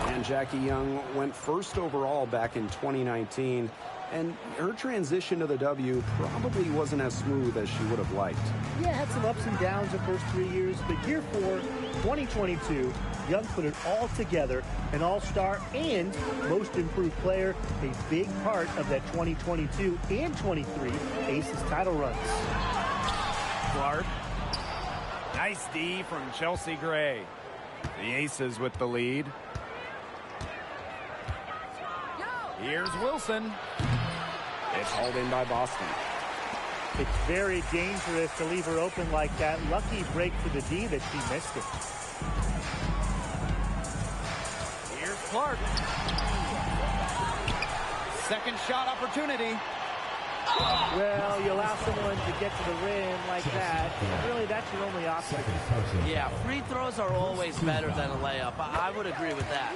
And Jackie Young went first overall back in 2019. And her transition to the W probably wasn't as smooth as she would have liked. Yeah, had some ups and downs the first 3 years, but year 4, 2022, Young put it all together, an all-star and most improved player, a big part of that 2022 and 23 Aces title runs. Clark. Nice D from Chelsea Gray. The Aces with the lead. Here's Wilson. It's hauled in by Boston. It's very dangerous to leave her open like that. Lucky break for the D that she missed it. Here's Clark. Second shot opportunity. Well, you allow someone to get to the rim like that. Really, that's your only option. Yeah, free throws are always better than a layup. I would agree with that.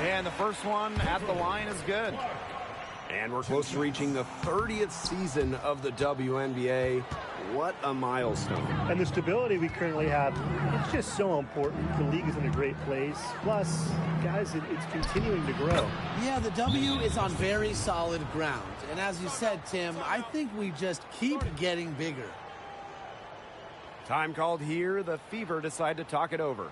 And the first one at the line is good. And we're close to reaching the 30th season of the WNBA. What a milestone. And the stability we currently have, it's just so important. The league is in a great place. Plus, guys, it's continuing to grow. Yeah, the W is on very solid ground. And as you said, Tim, I think we just keep getting bigger. Time called here. The Fever decide to talk it over.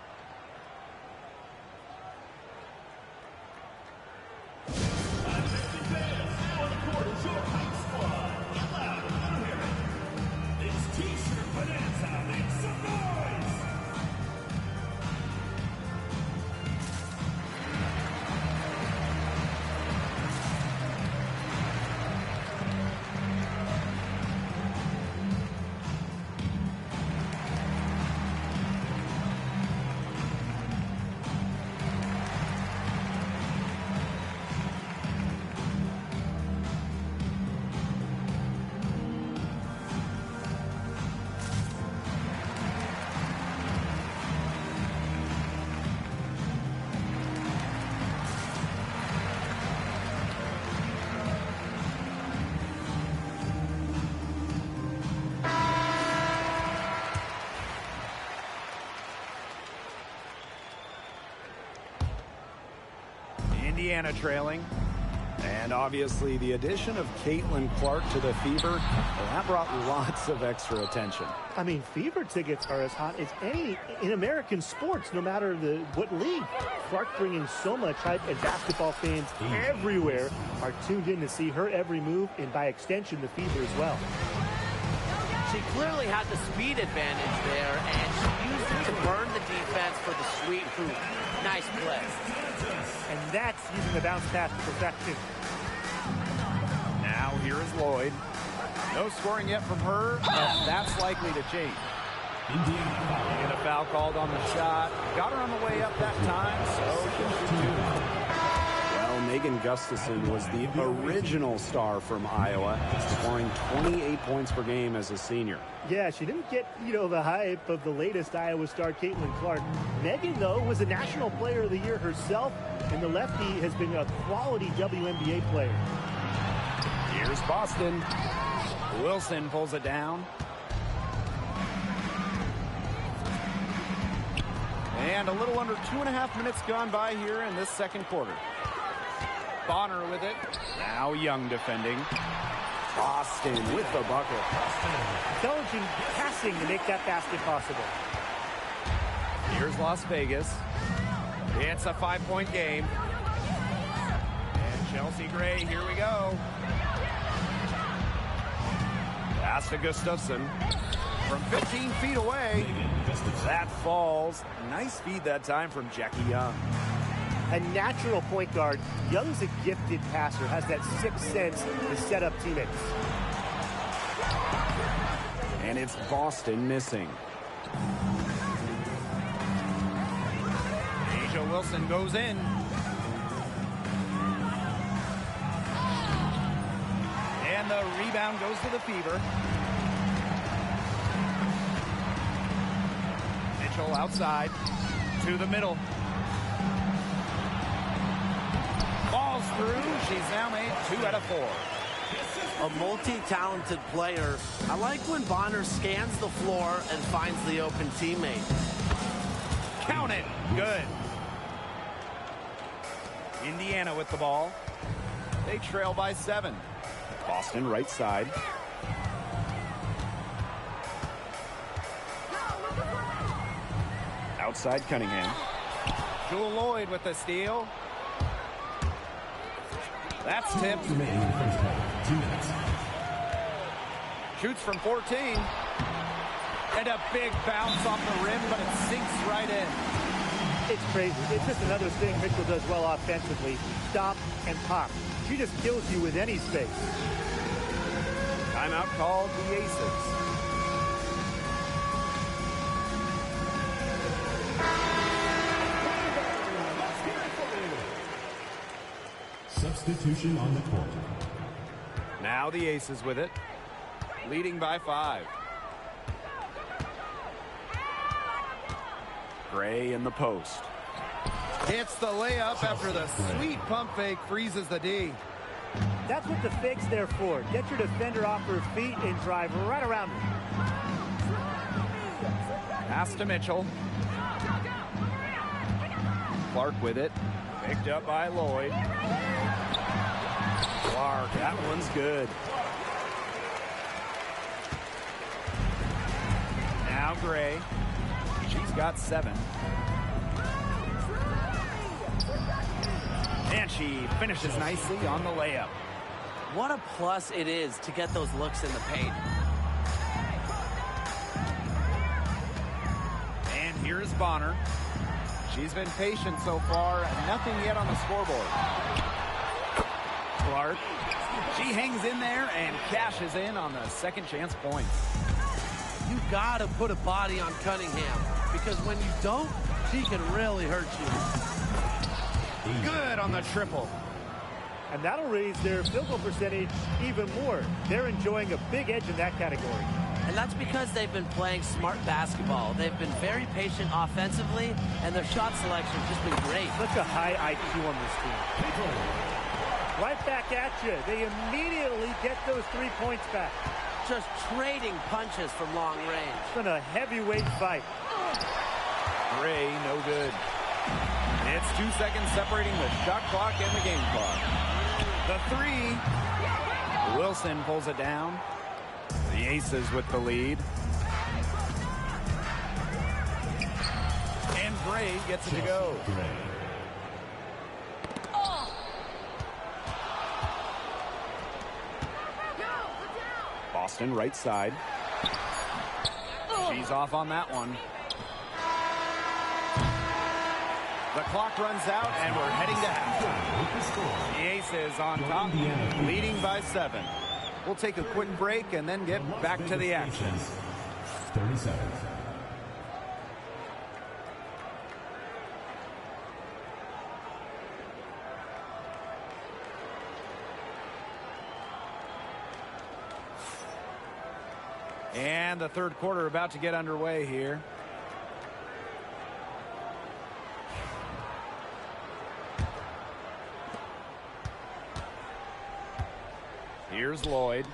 Indiana trailing. And obviously the addition of Caitlin Clark to the Fever, well, that brought lots of extra attention. I mean, Fever tickets are as hot as any in American sports, no matter what league. Clark bringing so much hype, and basketball fans everywhere are tuned in to see her every move, and by extension, the Fever as well. She clearly had the speed advantage there, and she used it to burn the defense for the sweet hoop. Nice play. And that's using the bounce pass to perfection. Now here is Lloyd. No scoring yet from her, but that's likely to change. Get a foul called on the shot. Got her on the way up that time, so she'll shoot two. Well, Megan Gustafson was the original star from Iowa, scoring 28 points per game as a senior. Yeah, she didn't get, the hype of the latest Iowa star, Caitlin Clark. Megan, though, was a National Player of the Year herself, and the lefty has been a quality WNBA player. Here's Boston. Wilson pulls it down. And a little under 2.5 minutes gone by here in this second quarter. Bonner with it. Now Young defending. Boston with the bucket. Intelligent passing to make that basket possible. Here's Las Vegas. It's a 5-point game. And Chelsea Gray, here we go. Pass to Gustafson. From 15 feet away. That falls. Nice feed that time from Jackie Young. A natural point guard. Young's a gifted passer, has that sixth sense to set up teammates. And it's Boston missing. Asia Wilson goes in. And the rebound goes to the Fever. Mitchell outside to the middle. Falls through. She's now made 2 out of 4. A multi-talented player. I like when Bonner scans the floor and finds the open teammate. Count it. Good. Indiana with the ball. They trail by 7. Boston right side. Outside Cunningham. Jewel Lloyd with the steal. That's tipped. Remaining in the first half, 2 minutes. Shoots from 14. And a big bounce off the rim, but it sinks right in. It's crazy. It's just another thing Mitchell does well offensively. Stop and pop. She just kills you with any space. Timeout called the Aces. Substitution on the court. Now the Aces with it, leading by 5. Gray in the post. Hits the layup after the sweet pump fake freezes the D. That's what the fake's there for. Get your defender off her feet and drive right around her. Pass to Mitchell. Clark with it. Picked up by Lloyd. Clark, that one's good. Now Gray. She's got 7. And she finishes nicely on the layup. What a plus it is to get those looks in the paint. And here's Bonner. She's been patient so far. Nothing yet on the scoreboard. Clark. She hangs in there and cashes in on the second chance points. You gotta put a body on Cunningham, because when you don't, she can really hurt you. Good on the triple. And that'll raise their field goal percentage even more. They're enjoying a big edge in that category. And that's because they've been playing smart basketball. They've been very patient offensively, and their shot selection has just been great. Such a high IQ on this team. Right back at you. They immediately get those 3 points back. Just trading punches from long range. It's been a heavyweight fight. Gray, no good. It's 2 seconds separating the shot clock and the game clock. The 3. Wilson pulls it down. The Aces with the lead. And Gray gets it to go. Boston right side. She's off on that one. The clock runs out and we're heading to halftime. The Aces on top, leading by 7. We'll take a quick break and then get back to the action. 30 seconds. And the third quarter about to get underway here. Here's Lloyd.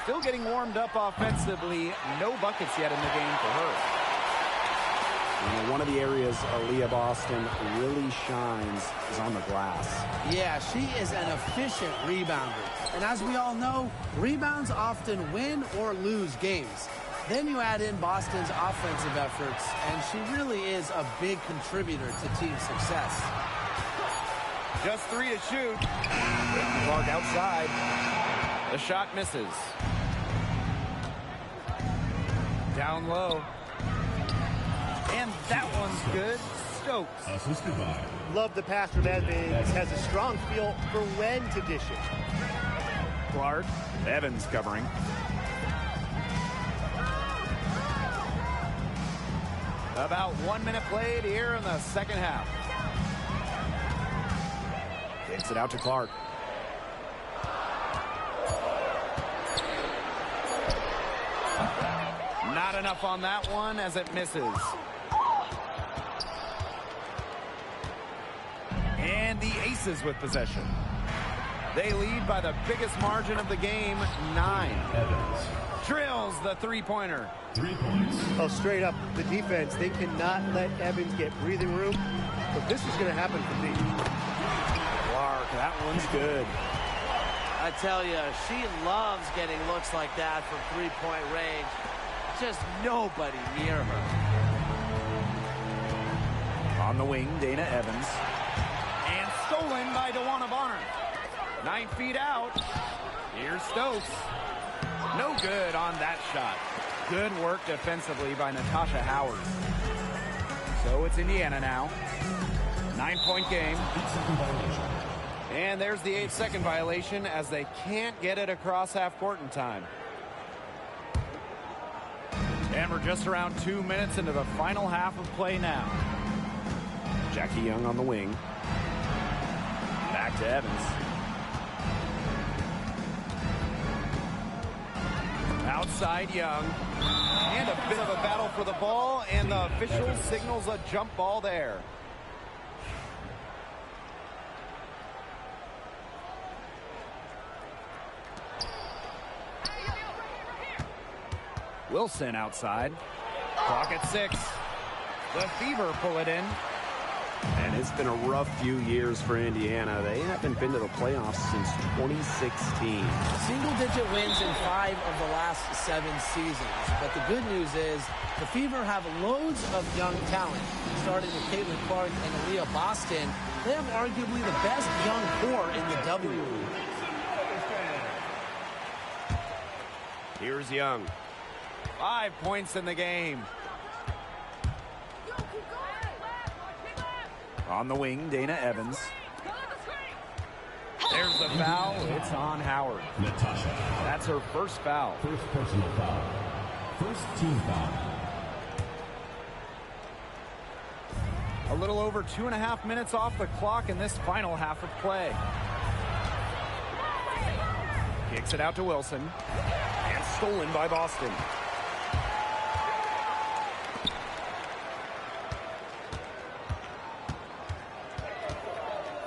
Still getting warmed up offensively. No buckets yet in the game for her. You know, one of the areas Aaliyah Boston really shines is on the glass. Yeah, she is an efficient rebounder. And as we all know, rebounds often win or lose games. Then you add in Boston's offensive efforts, and she really is a big contributor to team success. Just 3 to shoot. Clark outside. The shot misses. Down low. And that one's good. Stokes. Assisted by. Love the pass from Evans. Has a strong feel for when to dish it. Clark. Evans covering. About 1 minute played here in the second half. Kicks it out to Clark. Not enough on that one as it misses. And the Aces with possession. They lead by the biggest margin of the game, 9. Evans. Drills the three-pointer. 3 points. Oh, straight up, the defense, they cannot let Evans get breathing room. But this is going to happen for me. Clark, that one's good. I tell you, she loves getting looks like that from three-point range. Just nobody near her. On the wing, Dana Evans. And stolen by DeWanna Bonner. 9 feet out. Here's Stokes. No good on that shot. Good work defensively by Natasha Howard. So it's Indiana now. 9-point game. And there's the 8-second violation as they can't get it across half court in time. And we're just around 2 minutes into the final half of play now. Jackie Young on the wing. Back to Evans. Outside Young. And a bit of a battle for the ball, and the official signals a jump ball there. Wilson outside. Clock at 6. The Fever pull it in. And it's been a rough few years for Indiana. They haven't been to the playoffs since 2016. Single-digit wins in 5 of the last 7 seasons. But the good news is the Fever have loads of young talent. Starting with Caitlin Clark and Aaliyah Boston, they have arguably the best young core in the W League. Here's Young. 5 points in the game. On the wing, Dana Evans. There's the foul. It's on Howard. Natasha. That's her first foul. First personal foul. First team foul. A little over 2.5 minutes off the clock in this final half of play. Kicks it out to Wilson. And stolen by Boston.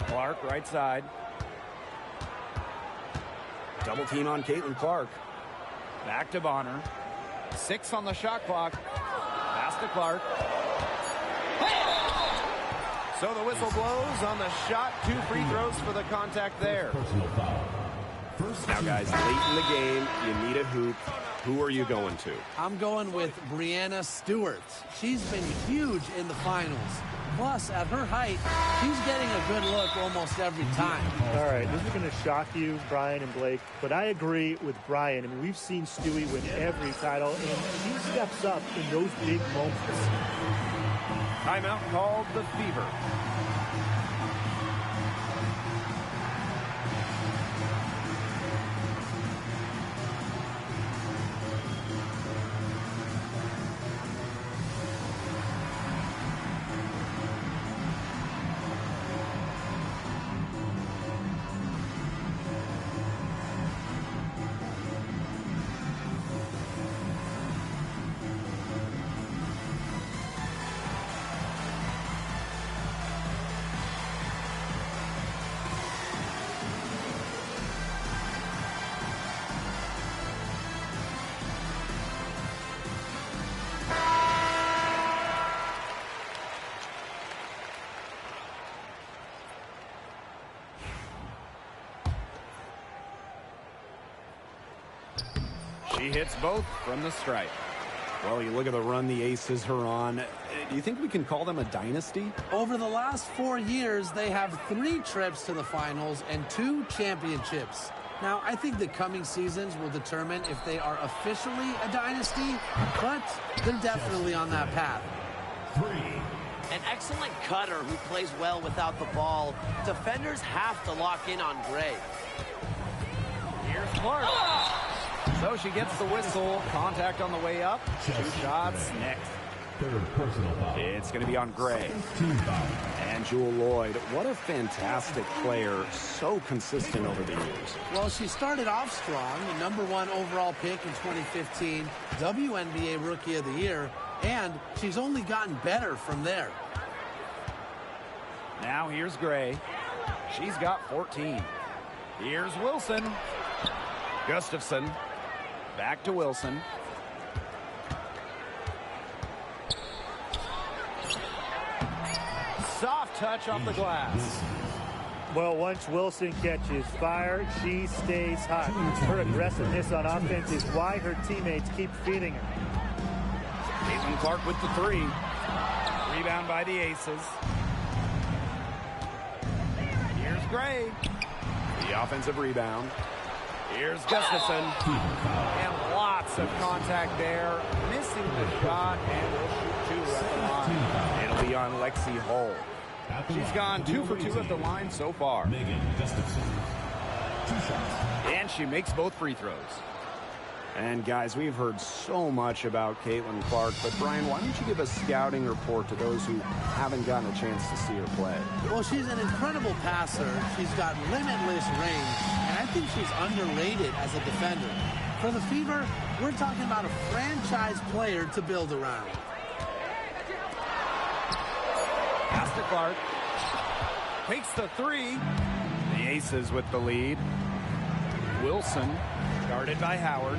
Clark, right side. Double team on Caitlin Clark. Back to Bonner. 6 on the shot clock. Pass to Clark. So the whistle blows on the shot. 2 free throws for the contact there. Personal foul. Now, guys, late in the game, you need a hoop. Who are you going to? I'm going with Brianna Stewart. She's been huge in the finals. Plus, at her height, she's getting a good look almost every time. All right, this is going to shock you, Brian and Blake, but I agree with Brian. I mean, we've seen Stewie win every title, and he steps up in those big moments. Timeout called the Fever. She hits both from the stripe. Well, you look at the run the Aces are on. Do you think we can call them a dynasty? Over the last 4 years, they have 3 trips to the finals and 2 championships. Now, I think the coming seasons will determine if they are officially a dynasty, but they're definitely on that path. 3. An excellent cutter who plays well without the ball. Defenders have to lock in on Gray. Here's Clark. So she gets the whistle. Contact on the way up. 2 shots next. Third personal foul. It's going to be on Gray. Team foul. And Jewel Lloyd, what a fantastic player. So consistent over the years. Well, she started off strong, the #1 overall pick in 2015, WNBA Rookie of the Year, and she's only gotten better from there. Now here's Gray. She's got 14. Here's Wilson. Gustafson. Back to Wilson. Soft touch off the glass. Well, once Wilson catches fire, she stays hot. Her aggressiveness on offense is why her teammates keep feeding her. Caitlin Clark with the three. Rebound by the Aces. Here's Gray. The offensive rebound. Here's Gustafson. And lots of contact there. Missing the shot, and will shoot two at the line. It'll be on Lexi Hull. She's gone 2 for 2 at the line so far. Megan Gustafson. 2 shots. And she makes both free throws. And guys, we've heard so much about Caitlin Clark, but Brian, why don't you give a scouting report to those who haven't gotten a chance to see her play? Well, she's an incredible passer. She's got limitless range, and I think she's underrated as a defender. For the Fever, we're talking about a franchise player to build around. Pass to Clark. Takes the three. The Aces with the lead. Wilson guarded by Howard.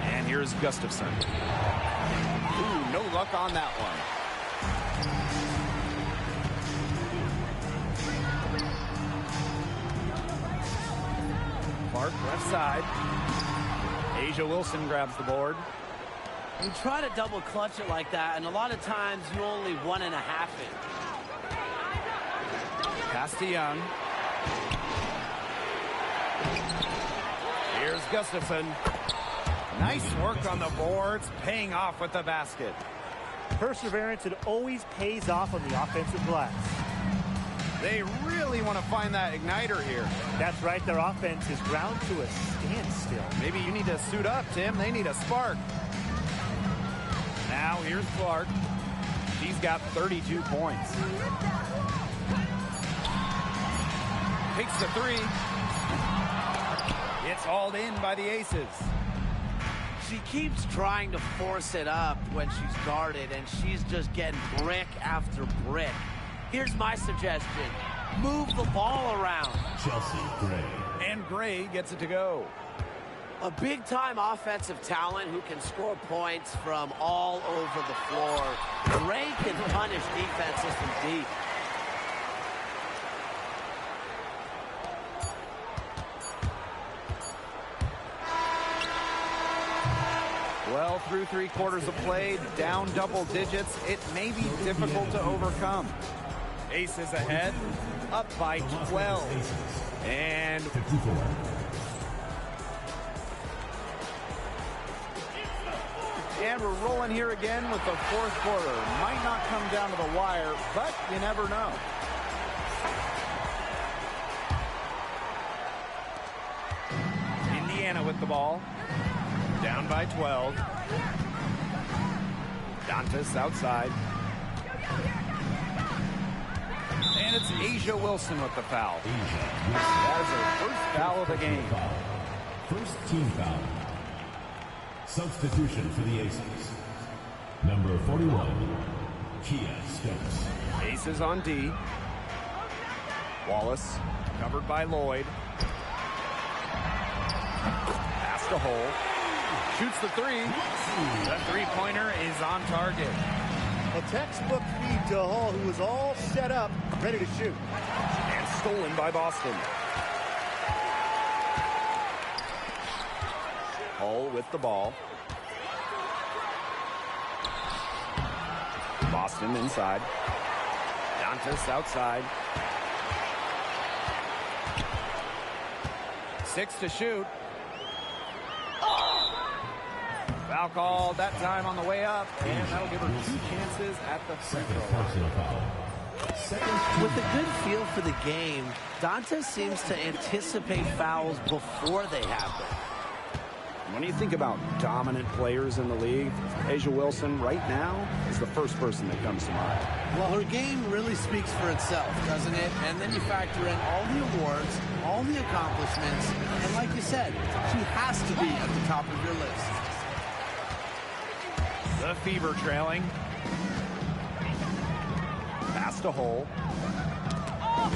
And here's Gustafson. Ooh, no luck on that one. Clark left side. Asia Wilson grabs the board. You try to double clutch it like that, and a lot of times you only 1.5 it. Pass to Young. Here's Gustafson. Nice work on the boards, paying off with the basket. Perseverance, it always pays off on the offensive glass. They really want to find that igniter here. That's right, their offense is ground to a standstill. Maybe you need to suit up, Tim. They need a spark. Now here's Clark. She's got 32 points. Takes the three. It's hauled in by the Aces. She keeps trying to force it up when she's guarded, and she's just getting brick after brick. Here's my suggestion. Move the ball around. Chelsea Gray. And Gray gets it to go. A big-time offensive talent who can score points from all over the floor. Gray can punish defenses from deep. Well, through 3 quarters of play, down double digits, it may be difficult to overcome. Aces ahead, up by 12. And 54. And we're rolling here again with the 4th quarter. Might not come down to the wire, but you never know. Indiana with the ball. Down by 12. Dantas outside. And it's Asia Wilson with the foul. That is her first foul of the game. First team foul. Substitution for the Aces. Number 41, Kia Stokes. Aces on D. Wallace covered by Lloyd. Pass to Hull. Shoots the three. The three-pointer is on target. A textbook feed to Hull, who was all set up, ready to shoot. And stolen by Boston. Hull with the ball. Boston inside. Dantas outside. 6 to shoot. Foul called that time on the way up, and that'll give her 2 chances at the free throw. With a good feel for the game, Dantas seems to anticipate fouls before they happen. When you think about dominant players in the league, Asia Wilson right now is the first person that comes to mind. Well, her game really speaks for itself, doesn't it? And then you factor in all the awards, all the accomplishments, and like you said, she has to be at the top of your list. The Fever trailing. Pass to Hull.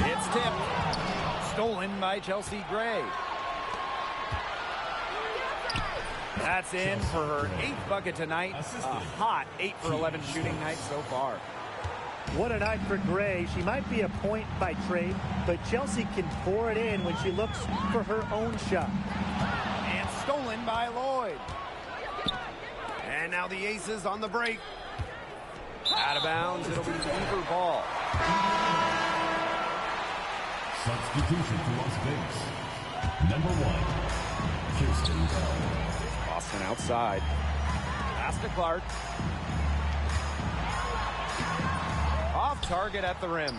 It's tipped. Stolen by Chelsea Gray. That's in for her 8th bucket tonight. A hot 8 for 11 shooting night so far. What a night for Gray. She might be a point by trade, but Chelsea can pour it in when she looks for her own shot. And stolen by Lloyd. And now the Aces on the break. Out of bounds, it'll be Weaver ball. Substitution for Las Vegas. Number 1, Kirsten Bell. Boston outside. Pass to Clark. Off target at the rim.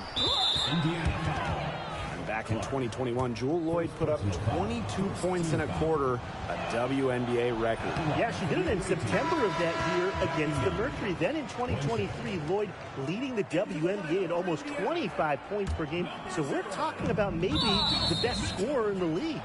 Indiana foul. And back in 2021, Jewell Lloyd put up 22 points in a quarter, a WNBA record. Yeah, she did it in September of that year against the Mercury. Then in 2023, Lloyd leading the WNBA at almost 25 points per game. So we're talking about maybe the best scorer in the league.